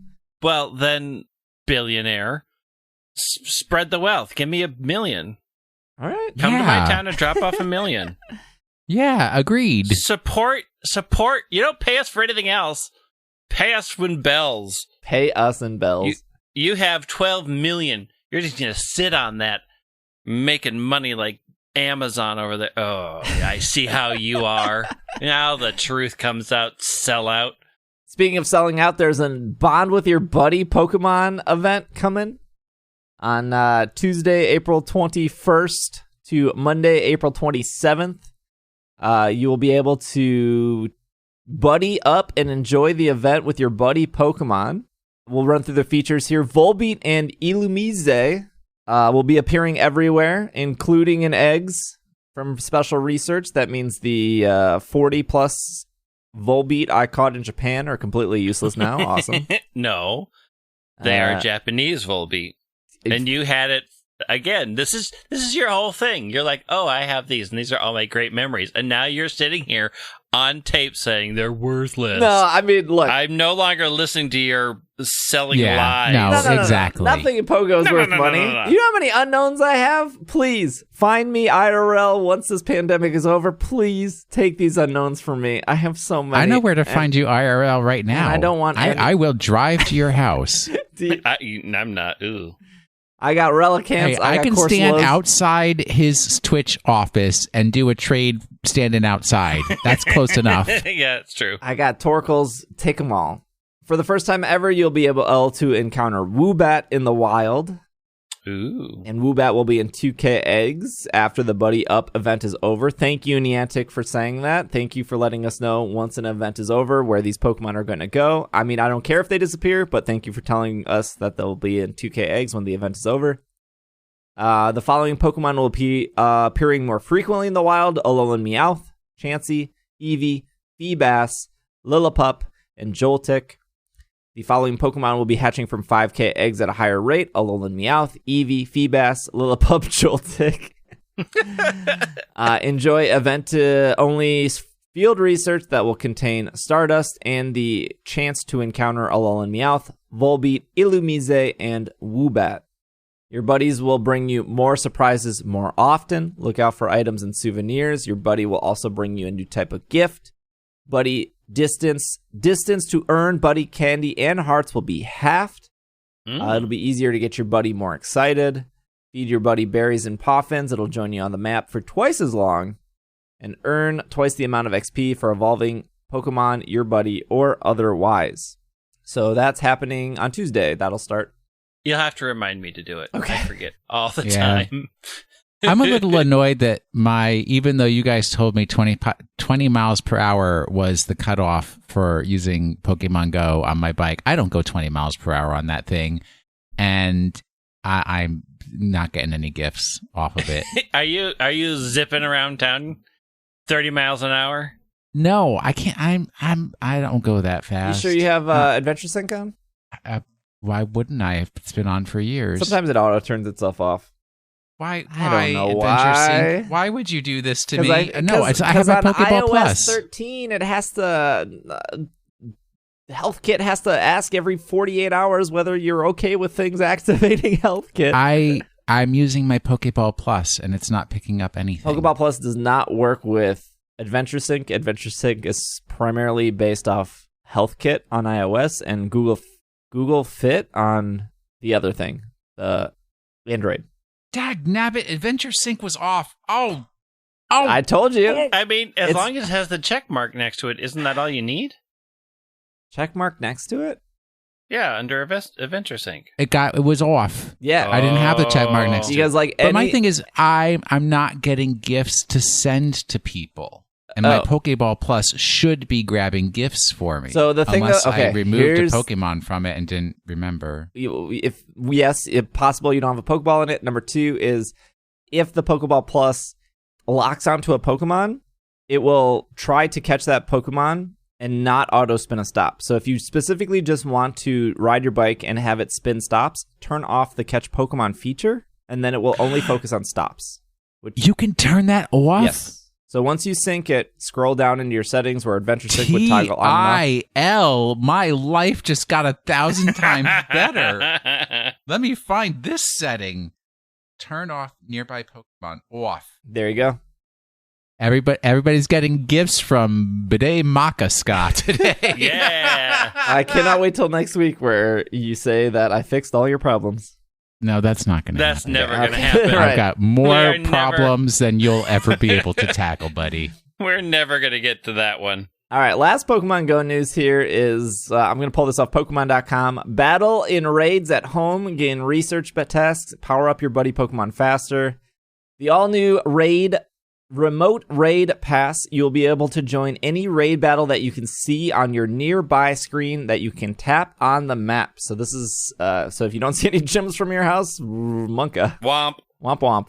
Well, then, billionaire, spread the wealth. Give me $1 million. All right. Come to my town and drop off $1 million. Yeah, agreed. Support. You don't pay us for anything else. Pay us in bells. Pay us in bells. You have 12 million. You're just going to sit on that, making money like Amazon over there. Oh, I see how you are. Now the truth comes out. Sell out. Speaking of selling out, there's a Bond with Your Buddy Pokemon event coming on Tuesday, April 21st to Monday, April 27th. You will be able to buddy up and enjoy the event with your buddy Pokemon. We'll run through the features here. Volbeat and Illumise will be appearing everywhere, including in eggs from special research. That means the 40-plus Volbeat I caught in Japan are completely useless now. Awesome. No, they are Japanese Volbeat. And you had it. Again, this is your whole thing. You're like, oh, I have these, and these are all my great memories. And now you're sitting here on tape saying they're worthless. No, I mean, look. I'm no longer listening to your selling lies. No, exactly. Nothing in Pogo is worth money. No. You know how many unknowns I have? Please, find me IRL once this pandemic is over. Please take these unknowns from me. I have so many. I know where to find you IRL right now. I don't want I will drive to your house. I'm not. Ooh. I got Relicants. Hey, I can stand outside his Twitch office and do a trade standing outside. That's close enough. Yeah, it's true. I got Torkoals. Take them all. For the first time ever, you'll be able to encounter Woobat in the wild. Ooh. And Woobat will be in 2K eggs after the Buddy Up event is over. Thank you, Niantic, for saying that. Thank you for letting us know once an event is over where these Pokemon are going to go. I mean, I don't care if they disappear, but thank you for telling us that they'll be in 2K eggs when the event is over. The following Pokemon will be appearing more frequently in the wild: Alolan Meowth, Chansey, Eevee, Feebas, Lillipup, and Joltik. The following Pokemon will be hatching from 5k eggs at a higher rate: Alolan Meowth, Eevee, Feebas, Lillipup, Joltik. Enjoy event-only field research that will contain Stardust and the chance to encounter Alolan Meowth, Volbeat, Illumise, and Woobat. Your buddies will bring you more surprises more often. Look out for items and souvenirs. Your buddy will also bring you a new type of gift. Buddy distance to earn buddy candy and hearts will be halved. It'll be easier to get your buddy more excited. Feed your buddy berries and poffins. It'll join you on the map for twice as long. And earn twice the amount of XP for evolving Pokemon, your buddy, or otherwise. So that's happening on Tuesday. That'll start. You'll have to remind me to do it. Okay. I forget all the time. I'm a little annoyed that even though you guys told me 20 miles per hour was the cutoff for using Pokemon Go on my bike, I don't go 20 miles per hour on that thing. And I'm not getting any gifts off of it. Are you zipping around town 30 miles an hour? No, I can't. I don't go that You fast. sure you have Adventure Sync on? Why wouldn't I? It's been on for years. Sometimes it auto turns itself off. Why? I don't know Adventure why. Sync? Why would you do this to me? I have my Pokeball iOS Plus. 13, it has to. Health Kit has to ask every 48 hours whether you're okay with things activating Health Kit. I'm using my Pokeball Plus, and it's not picking up anything. Pokeball Plus does not work with Adventure Sync. Adventure Sync is primarily based off Health Kit on iOS and Google Fit on the other thing, the Android. Dag nabbit, Adventure Sync was off. Oh! I told you. I mean, as long as it has the check mark next to it, isn't that all you need? Check mark next to it? Yeah, under Adventure Sync. It was off. Yeah. I didn't have the check mark next to it. You guys like But my thing is, I'm not getting gifts to send to people. And my Pokeball Plus should be grabbing gifts for me. So the thing unless I removed a Pokemon from it and didn't remember. If possible, you don't have a Pokeball in it. Number 2 is if the Pokeball Plus locks onto a Pokemon, it will try to catch that Pokemon and not auto spin a stop. So if you specifically just want to ride your bike and have it spin stops, turn off the catch Pokemon feature, and then it will only focus on stops. You can turn that off? Yes. So once you sync it, scroll down into your settings where Adventure Sync would toggle on and off. My life just got 1,000 times better. Let me find this setting. Turn off nearby Pokemon off. There you go. Everybody's getting gifts from Bidet Maka Scott today. Yeah. I cannot wait till next week where you say that I fixed all your problems. No, that's not going to happen. That's never going to happen. I've got more problems than you'll ever be able to tackle, buddy. We're never going to get to that one. All right, last Pokemon Go news here is, I'm going to pull this off Pokemon.com. Battle in raids at home, gain research tasks, power up your buddy Pokemon faster. The all-new Remote Raid Pass, you'll be able to join any raid battle that you can see on your nearby screen that you can tap on the map. So this is, so if you don't see any gyms from your house, Monka. Womp. Womp womp.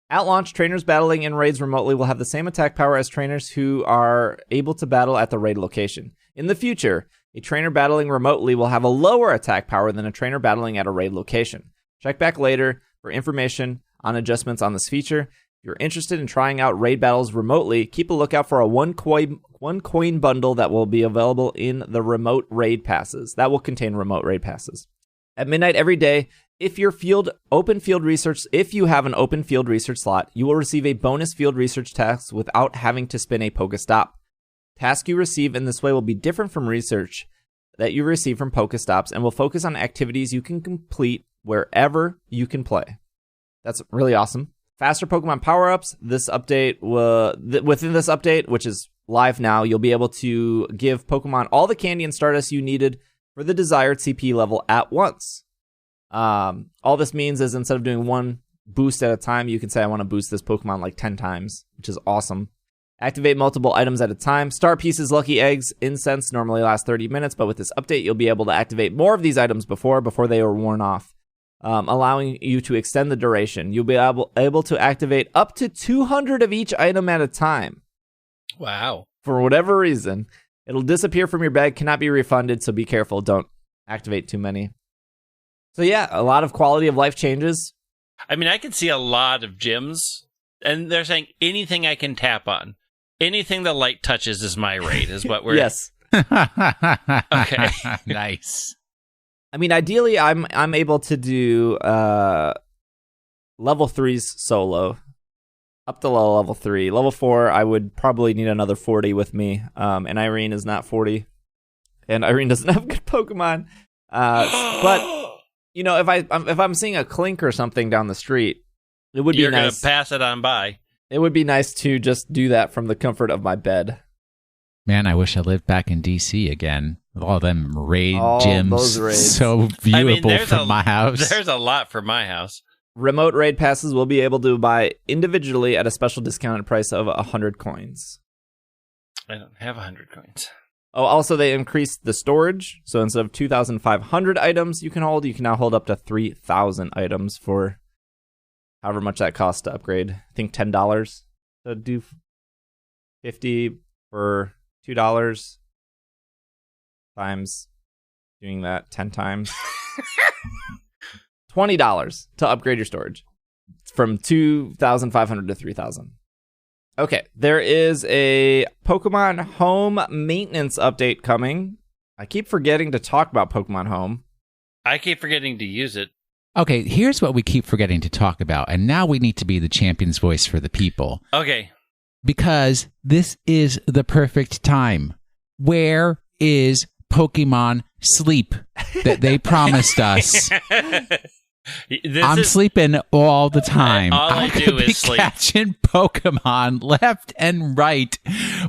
At launch, trainers battling in raids remotely will have the same attack power as trainers who are able to battle at the raid location. In the future, a trainer battling remotely will have a lower attack power than a trainer battling at a raid location. Check back later for information on adjustments on this feature. If you're interested in trying out raid battles remotely, keep a lookout for a one coin bundle that will be available in the remote raid passes. That will contain remote raid passes. At midnight every day, if you have an open field research slot, you will receive a bonus field research task without having to spin a Pokestop. Tasks you receive in this way will be different from research that you receive from Pokestops and will focus on activities you can complete wherever you can play. That's really awesome. Faster Pokemon power-ups. Within this update, which is live now, you'll be able to give Pokemon all the candy and Stardust you needed for the desired CP level at once. All this means is instead of doing one boost at a time, you can say, I want to boost this Pokemon like 10 times, which is awesome. Activate multiple items at a time. Star Pieces, Lucky Eggs, Incense normally last 30 minutes, but with this update, you'll be able to activate more of these items before they are worn off. allowing you to extend the duration. You'll be able to activate up to 200 of each item at a time. Wow. For whatever reason, it'll disappear from your bag, cannot be refunded, so be careful. Don't activate too many. So yeah, a lot of quality of life changes. I mean, I can see a lot of gyms, and they're saying anything I can tap on. Anything the light touches is my rate, is what we're... Yes. Okay. Nice. I mean, ideally, I'm able to do level 3s solo, up to level 3. Level 4, I would probably need another 40 with me, and Irene is not 40, and Irene doesn't have good Pokemon. But you know, if I'm seeing a Clink or something down the street, it would be You're nice. going to pass it on by. It would be nice to just do that from the comfort of my bed. Man, I wish I lived back in D.C. again. All them raid All gyms, those raids. so viewable from my house. There's a lot for my house. Remote raid passes will be able to buy individually at a special discounted price of 100 coins. I don't have 100 coins. Oh, also they increased the storage. So instead of 2,500 items you can now hold up to 3,000 items for however much that costs to upgrade. I think $10 to do 50 for $2 times doing that 10 times. $20 to upgrade your storage from 2,500 to 3,000. Okay, there is a Pokemon Home maintenance update coming. I keep forgetting to talk about Pokemon Home. I keep forgetting to use it. Okay, here's what we keep forgetting to talk about, and now we need to be the champion's voice for the people. Okay. Because this is the perfect time. Where is Pokemon Sleep that they promised us? I'm sleeping all the time. All I do could be is sleep. Catching Pokemon left and right.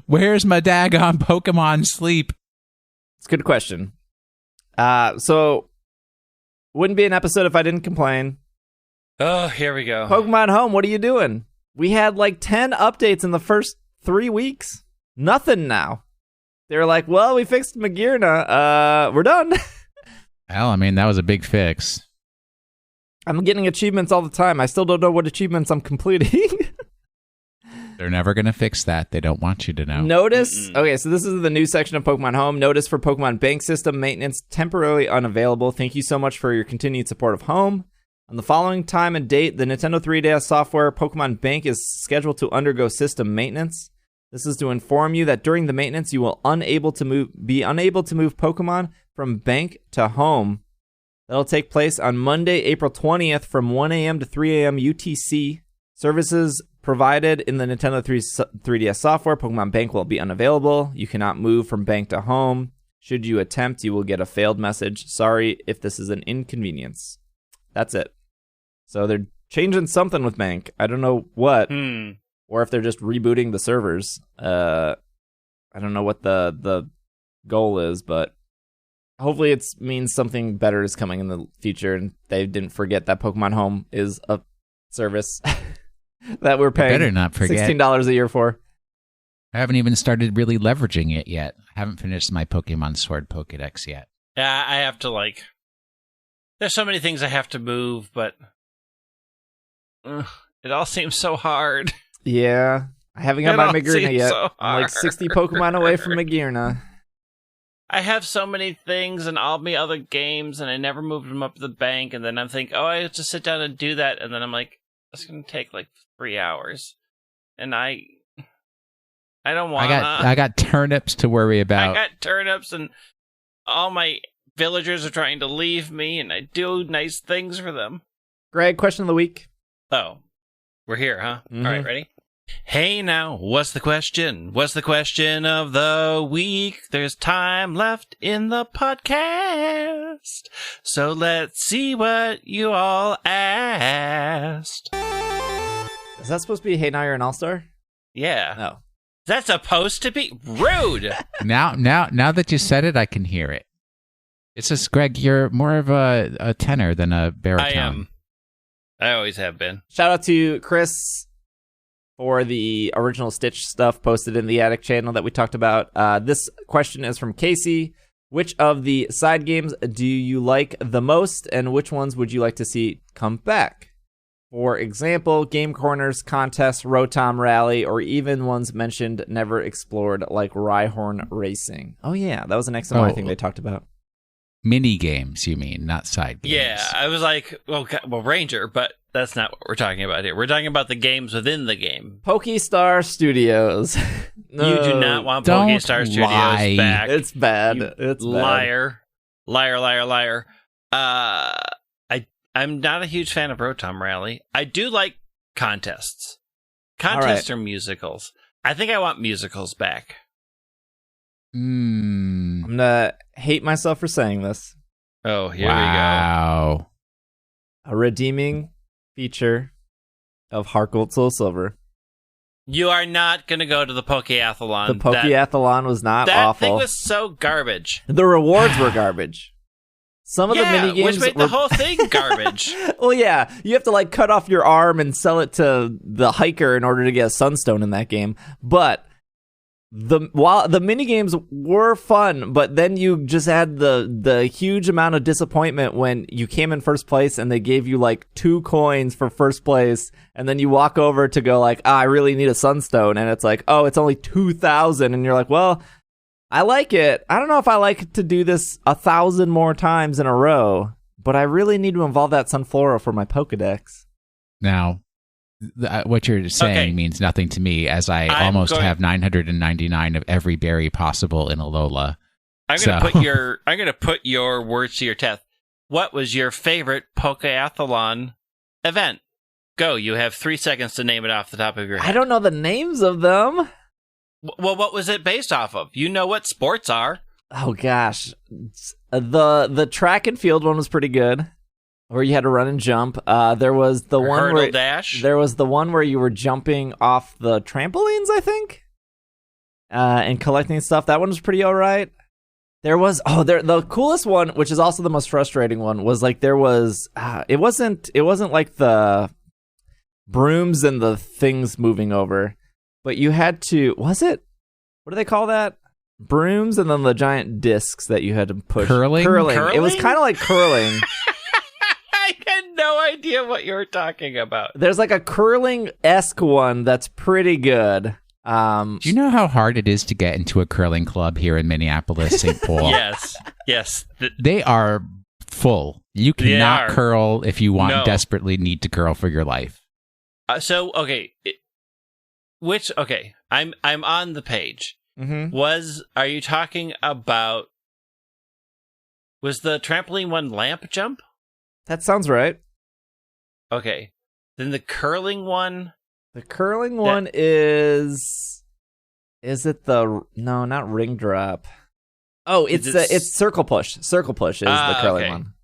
Where's my daggone Pokemon Sleep? It's a good question. So, wouldn't be an episode if I didn't complain. Oh, here we go. Pokemon Home, what are you doing? We had like 10 updates in the first 3 weeks. Nothing now. They were like, well, we fixed Magirna. We're done. Well, I mean, that was a big fix. I'm getting achievements all the time. I still don't know what achievements I'm completing. They're never going to fix that. They don't want you to know. Notice. Okay, so this is the new section of Pokemon Home. Notice for Pokemon Bank System maintenance temporarily unavailable. Thank you so much for your continued support of Home. On the following time and date, the Nintendo 3DS software Pokemon Bank is scheduled to undergo system maintenance. This is to inform you that during the maintenance, you will be unable to move Pokemon from Bank to Home. That'll take place on Monday, April 20th from 1 a.m. to 3 a.m. UTC. Services provided in the Nintendo 3DS software, Pokemon Bank will be unavailable. You cannot move from Bank to Home. Should you attempt, you will get a failed message. Sorry if this is an inconvenience. That's it. So they're changing something with Bank. I don't know what. Or if they're just rebooting the servers. I don't know what the goal is, but hopefully it means something better is coming in the future, and they didn't forget that Pokemon Home is a service that we're paying better not forget. $16 a year for. I haven't even started really leveraging it yet. I haven't finished my Pokemon Sword Pokedex yet. Yeah, I have to, there's so many things I have to move, but it all seems so hard. Yeah, I haven't got my Magirna yet. So I'm like 60 Pokemon away from Magirna. I have so many things and all my other games, and I never moved them up to the bank, and then I'm thinking, I have to sit down and do that, and then I'm like, it's going to take 3 hours, and I don't want to. I got turnips to worry about. I got turnips, and all my villagers are trying to leave me, and I do nice things for them. Greg, question of the week. Oh, we're here, huh? Mm-hmm. All right, ready? Hey now, what's the question? What's the question of the week? There's time left in the podcast, so let's see what you all asked. Is that supposed to be Hey Now You're an All-Star? Yeah. No. That's supposed to be rude. Now that you said it, I can hear it. It's just, Greg, you're more of a tenor than a baritone. I am. I always have been. Shout out to Chris for the original Stitch stuff posted in the Attic channel that we talked about. This question is from Casey. Which of the side games do you like the most, and which ones would you like to see come back? For example, Game Corners, Contests, Rotom Rally, or even ones mentioned never explored like Rhyhorn Racing. Oh yeah, that was an XMY thing they talked about. Mini games, you mean, not side games. Yeah, I was like, well, Ranger, but that's not what we're talking about here. We're talking about the games within the game. Pokestar Studios. No. You do not want Don't Pokestar Studios lie. back. It's bad. You It's liar. Liar, liar, liar. I'm not a huge fan of Rotom Rally. I do like contests. Contests are musicals. I think I want musicals back. I'm gonna hate myself for saying this. Oh, here Wow. we go. A redeeming feature of Heart Gold Soul Silver. You are not going to go to the Pokeathlon. The Pokeathlon was not that awful. That thing was so garbage. The rewards were garbage. Some of the mini games which made the whole thing garbage. Well, yeah, you have to like cut off your arm and sell it to the hiker in order to get a sunstone in that game. But while the mini games were fun, but then you just had the huge amount of disappointment when you came in first place and they gave you like 2 coins for first place, and then you walk over to go like, I really need a sunstone, and it's like, oh, it's only 2,000, and you're like, well, I like it. I don't know if I like to do this 1,000 more times in a row, but I really need to involve that Sunflora for my Pokedex. Now, what you're saying means nothing to me, as I almost have 999 of every berry possible in Alola. I'm gonna put your words to your test. What was your favorite Pokeathlon event? Go. You have 3 seconds to name it off the top of your head. I don't know the names of them. Well, what was it based off of? You know what sports are. Oh gosh, the track and field one was pretty good, where you had to run and jump. There was the one hurdle dash. There was the one where you were jumping off the trampolines, I think, and collecting stuff. That one was pretty alright. There was the coolest one, which is also the most frustrating one, was like there was it wasn't like the brooms and the things moving over, but you had to, was it? What do they call that? Brooms and then the giant discs that you had to push. Curling? It was kind of like curling. I had no idea what you were talking about. There's like a curling-esque one that's pretty good. Do you know how hard it is to get into a curling club here in Minneapolis, St. Paul? Yes. They are full. You cannot curl if you desperately need to curl for your life. I'm on the page. Mm-hmm. Are you talking about, was the trampoline one lamp jump? That sounds right. Okay. Then the curling one? The curling one is it no, not ring drop. Oh, it's circle push. Circle push is the curling one.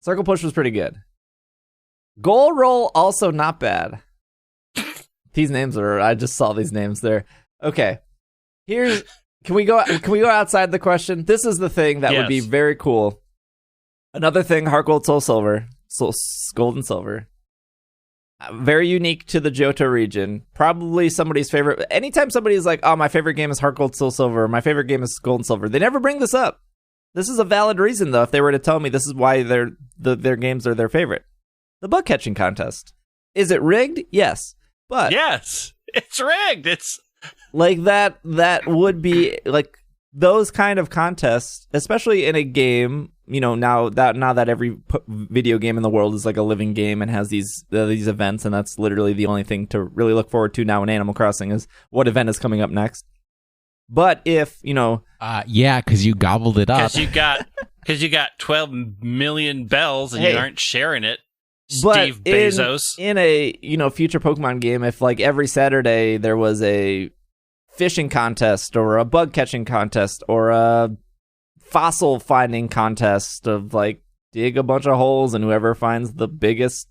Circle push was pretty good. Goal roll also not bad. These names I just saw these names there. Okay. Can we go outside the question? This is the thing that would be very cool. Another thing, Heart Gold, Soul Silver, Gold and Silver. Very unique to the Johto region. Probably somebody's favorite. Anytime somebody's like, oh, my favorite game is Heart Gold, Soul Silver, my favorite game is Gold and Silver, they never bring this up. This is a valid reason, though, if they were to tell me this is why their games are their favorite. The bug catching contest. Is it rigged? Yes. But yes, it's rigged. It's like that would be like those kind of contests, especially in a game, now that every video game in the world is like a living game and has these events, and that's literally the only thing to really look forward to now in Animal Crossing is what event is coming up next. But if, because you gobbled it up. Because you got 12 million bells and you aren't sharing it. But Steve Bezos. In a future Pokemon game, if like every Saturday there was a fishing contest or a bug catching contest or a fossil finding contest of like dig a bunch of holes and whoever finds the biggest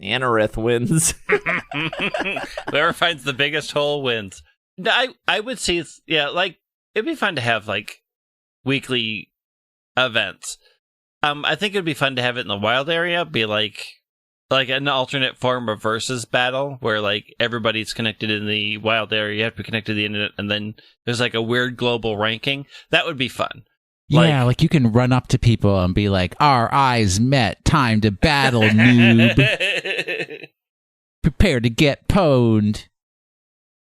Anorith wins. Whoever finds the biggest hole wins. I would see like it'd be fun to have like weekly events. I think it'd be fun to have it in the wild area, be like an alternate form of versus battle where like everybody's connected in the wild area, you have to be connected to the internet, and then there's like a weird global ranking. That would be fun. Yeah, like you can run up to people and be like, "Our eyes met. Time to battle, noob. Prepare to get pwned."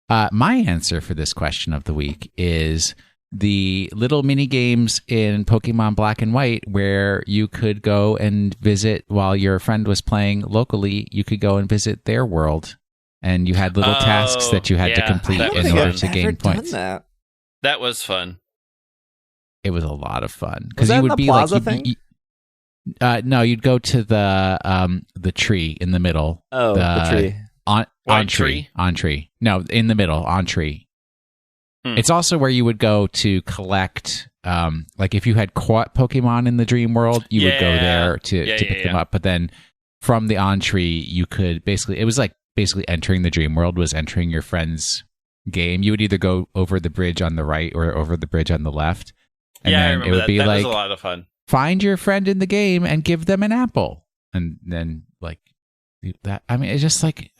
My answer for this question of the week is the little mini games in Pokemon Black and White where you could go and visit while your friend was playing locally. You could go and visit their world, and you had little tasks that you had to complete in order to gain points. That was fun. It was a lot of fun because you would be Plaza like, thing? No, you'd go to the tree in the middle. Oh, the tree. On tree. No, in the middle, on tree. It's also where you would go to collect, like if you had caught Pokemon in the dream world, you would go there to pick them up. But then from the on tree, you could it was like basically entering the dream world was entering your friend's game. You would either go over the bridge on the right or over the bridge on the left. And then I remember it would be that like, was a lot of fun. Find your friend in the game and give them an apple. And then like that, I mean, it's just like,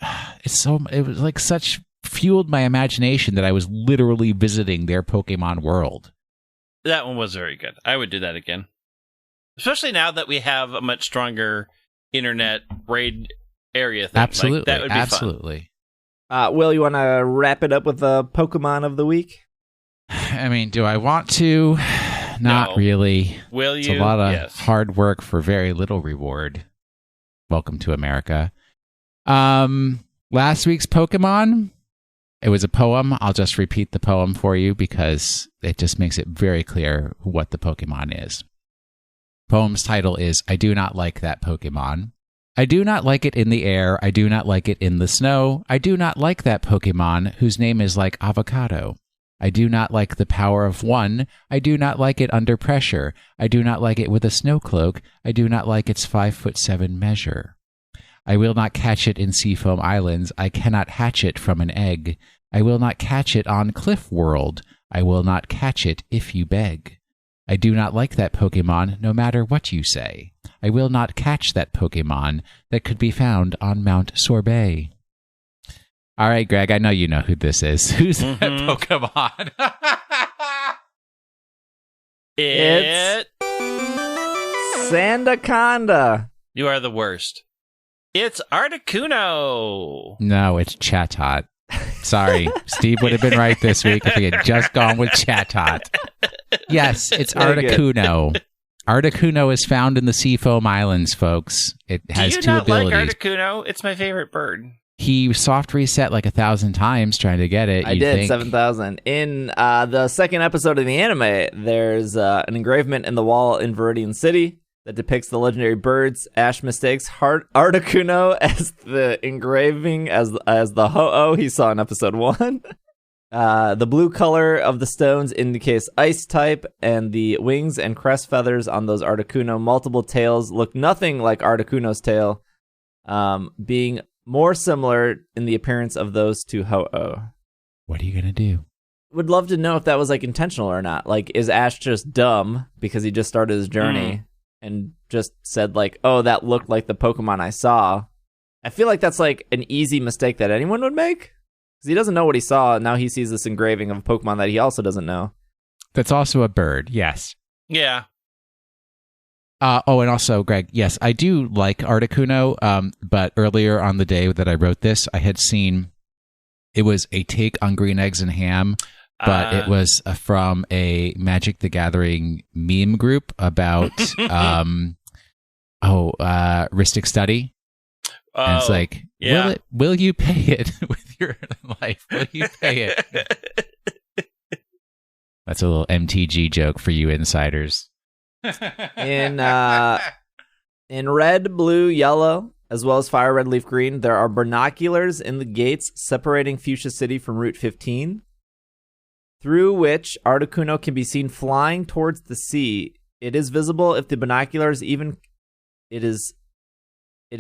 it was like such fueled my imagination that I was literally visiting their Pokemon world. That one was very good. I would do that again. Especially now that we have a much stronger internet raid area thing. Absolutely. Like, that would be absolutely. fun. Will, you want to wrap it up with the Pokemon of the week? I mean, do I want to? Not really. Will you? It's a lot of hard work for very little reward. Welcome to America. Last week's Pokemon, it was a poem. I'll just repeat the poem for you because it just makes it very clear what the Pokemon is. Poem's title is, I do not like that Pokemon. I do not like it in the air. I do not like it in the snow. I do not like that Pokemon whose name is like avocado. I do not like the power of one. I do not like it under pressure. I do not like it with a snow cloak. I do not like its 5'7" measure. I will not catch it in Seafoam Islands. I cannot hatch it from an egg. I will not catch it on Cliff World. I will not catch it if you beg. I do not like that Pokemon, no matter what you say. I will not catch that Pokemon that could be found on Mount Sorbet. All right, Greg, I know you know who this is. Who's that Pokemon? It's Sandaconda. You are the worst. It's Articuno. No, it's Chatot. Sorry, Steve would have been right this week if he had just gone with Chatot. Yes, it's Articuno. Articuno is found in the Seafoam Islands, folks. It has two abilities. Do you not like Articuno? It's my favorite bird. He soft reset like 1,000 times trying to get it. I did, 7,000. In the second episode of the anime, there's an engravement in the wall in Viridian City that depicts the legendary birds. Ash mistakes Articuno as the engraving as the Ho-Oh he saw in episode 1. The blue color of the stones indicates ice type, and the wings and crest feathers on those Articuno multiple tails look nothing like Articuno's tail, being more similar in the appearance of those two Ho-Oh. What are you going to do? Would love to know if that was like intentional or not. Like, is Ash just dumb because he just started his journey and just said like, oh, that looked like the Pokemon I saw? I feel like that's like an easy mistake that anyone would make because he doesn't know what he saw. And now he sees this engraving of a Pokemon that he also doesn't know. That's also a bird. Yes. Yeah. And also, Greg, yes, I do like Articuno, but earlier on the day that I wrote this, I had seen it was a take on Green Eggs and Ham, but it was from a Magic the Gathering meme group about Ristic Study. And it's like, will you pay it with your life? Will you pay it? That's a little MTG joke for you insiders. In red, blue, yellow, as well as fire red, leaf green, there are binoculars in the gates separating Fuchsia City from Route 15, through which Articuno can be seen flying towards the sea. It is visible if the binoculars it is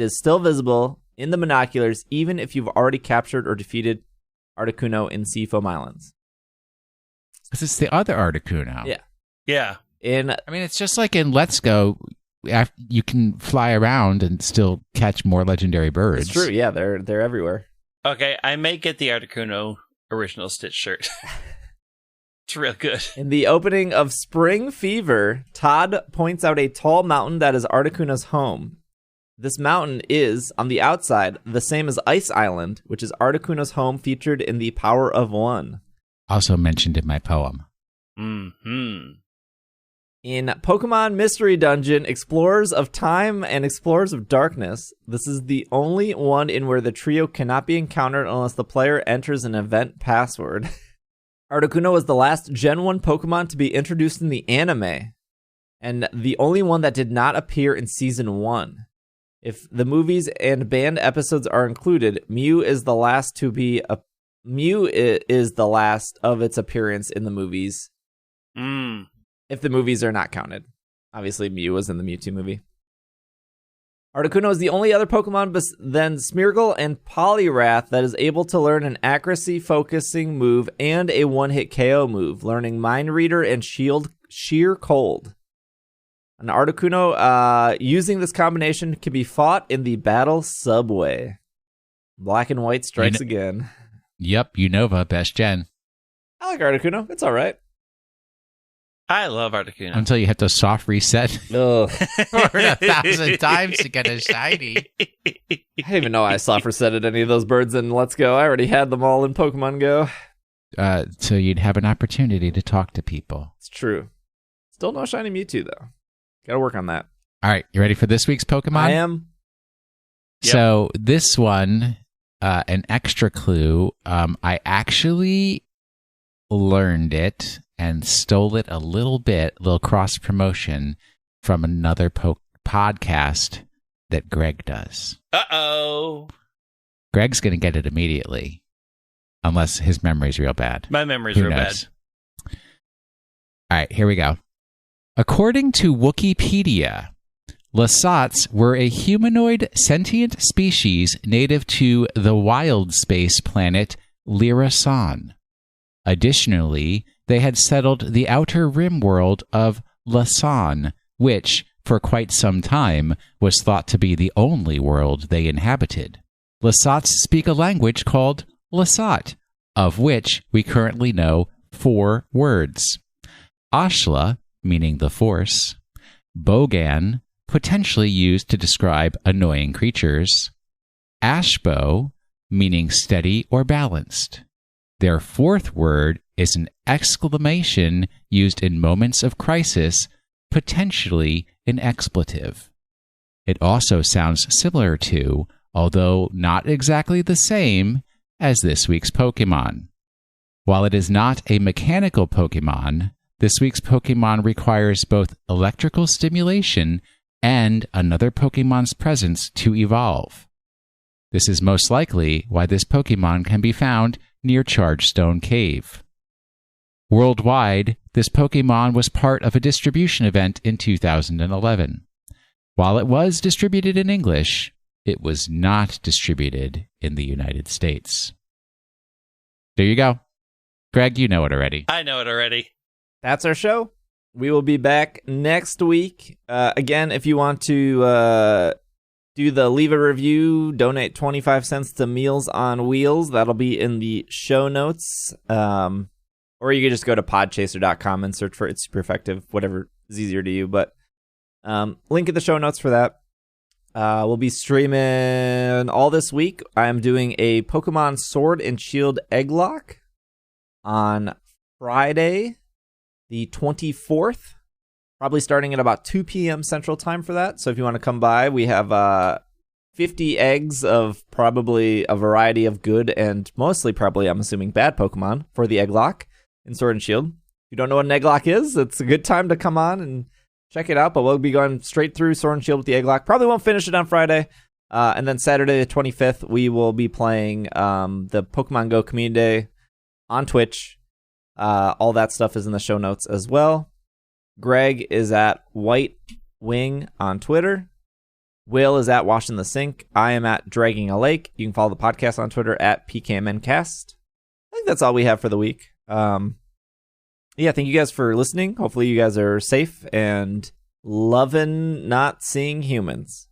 still visible in the binoculars even if you've already captured or defeated Articuno in Seafoam Islands. Because it's the other Articuno. Yeah. Yeah. It's just like in Let's Go, you can fly around and still catch more legendary birds. It's true, yeah, they're everywhere. Okay, I may get the Articuno original Stitch shirt. It's real good. In the opening of Spring Fever, Todd points out a tall mountain that is Articuno's home. This mountain is, on the outside, the same as Ice Island, which is Articuno's home featured in The Power of One. Also mentioned in my poem. Mm-hmm. In Pokemon Mystery Dungeon, Explorers of Time and Explorers of Darkness, this is the only one in where the trio cannot be encountered unless the player enters an event password. Articuno was the last Gen 1 Pokemon to be introduced in the anime, and the only one that did not appear in Season 1. If the movies and banned episodes are included, Mew is the last to be is the last of its appearance in the movies. If the movies are not counted. Obviously, Mew was in the Mewtwo movie. Articuno is the only other Pokemon than Smeargle and Poliwrath that is able to learn an accuracy-focusing move and a one-hit KO move, learning Mind Reader and Sheer Cold. An Articuno using this combination can be fought in the Battle Subway. Black and White strikes again. Yep, Unova, best gen. I like Articuno. It's all right. I love Articuno. Until you have to soft reset Ugh. for 1,000 times to get a shiny. I didn't even know I soft resetted any of those birds in Let's Go. I already had them all in Pokemon Go. So you'd have an opportunity to talk to people. It's true. Still no shiny Mewtwo, though. Gotta work on that. All right, you ready for this week's Pokemon? I am. Yep. So this one, an extra clue, I actually learned it and stole it a little cross-promotion from another podcast that Greg does. Uh-oh. Greg's going to get it immediately, unless his memory's real bad. My memory's Who real knows? bad. All right, here we go. According to Wikipedia, Lasats were a humanoid sentient species native to the wild space planet Lyrasan. Additionally, they had settled the outer rim world of Lasan, which, for quite some time, was thought to be the only world they inhabited. Lasats speak a language called Lasat, of which we currently know 4 words. Ashla, meaning the Force, Bogan, potentially used to describe annoying creatures, Ashbo, meaning steady or balanced. Their 4th word is an exclamation used in moments of crisis, potentially an expletive. It also sounds similar to, although not exactly the same, as this week's Pokemon. While it is not a mechanical Pokemon, this week's Pokemon requires both electrical stimulation and another Pokemon's presence to evolve. This is most likely why this Pokemon can be found near Chargestone Cave. Worldwide, this Pokemon was part of a distribution event in 2011. While it was distributed in English, it was not distributed in the United States. There you go. Greg, you know it already. I know it already. That's our show. We will be back next week. Again, if you want to do the leave a review, donate 25 cents to Meals on Wheels, that'll be in the show notes. Or you can just go to podchaser.com and search for It's Super Effective, whatever is easier to you. But link in the show notes for that. We'll be streaming all this week. I'm doing a Pokemon Sword and Shield Egglock on Friday, the 24th, probably starting at about 2 p.m. Central Time for that. So if you want to come by, we have 50 eggs of probably a variety of good and mostly probably, I'm assuming, bad Pokemon for the Egglock in Sword and Shield. If you don't know what an Egglock is, it's a good time to come on and check it out. But we'll be going straight through Sword and Shield with the Egglock. Probably won't finish it on Friday. And then Saturday the 25th, we will be playing the Pokemon GO Community Day on Twitch. All that stuff is in the show notes as well. Greg is at White Wing on Twitter. Will is at Washing the Sink. I am at Dragging a Lake. You can follow the podcast on Twitter at PKMNcast. I think that's all we have for the week. Yeah, thank you guys for listening. Hopefully you guys are safe and loving not seeing humans.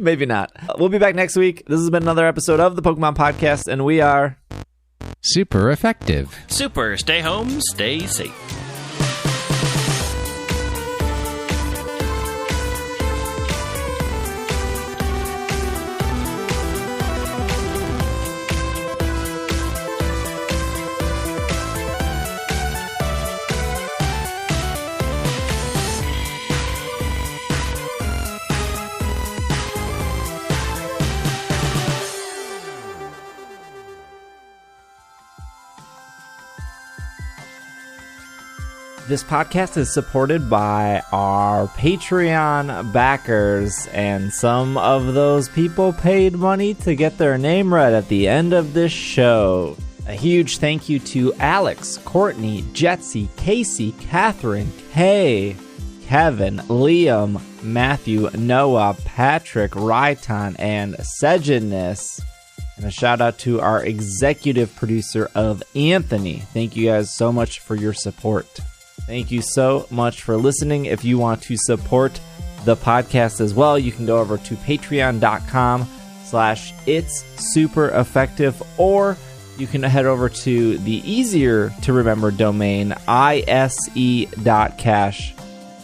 Maybe not. We'll be back next week. This has been another episode of the Pokemon Podcast, and we are super effective. Super. Stay home. Stay safe. This podcast is supported by our Patreon backers, and some of those people paid money to get their name read at the end of this show. A huge thank you to Alex, Courtney, Jetsy, Casey, Catherine, Kay, Kevin, Liam, Matthew, Noah, Patrick, Ryton, and Sejanus. And a shout out to our executive producer of Anthony. Thank you guys so much for your support. Thank you so much for listening. If you want to support the podcast as well, you can go over to patreon.com/itssupereffective, or you can head over to the easier to remember domain, ise.cash.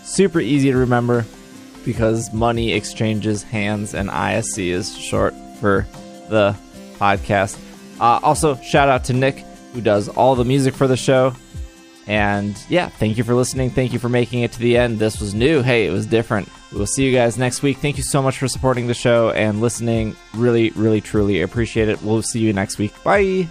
Super easy to remember because money exchanges hands, and ISC is short for the podcast. Also, shout out to Nick, who does all the music for the show. And yeah, thank you for listening. Thank you for making it to the end. This was new. Hey, it was different. We'll see you guys next week. Thank you so much for supporting the show and listening. Really, really, truly appreciate it. We'll see you next week. Bye.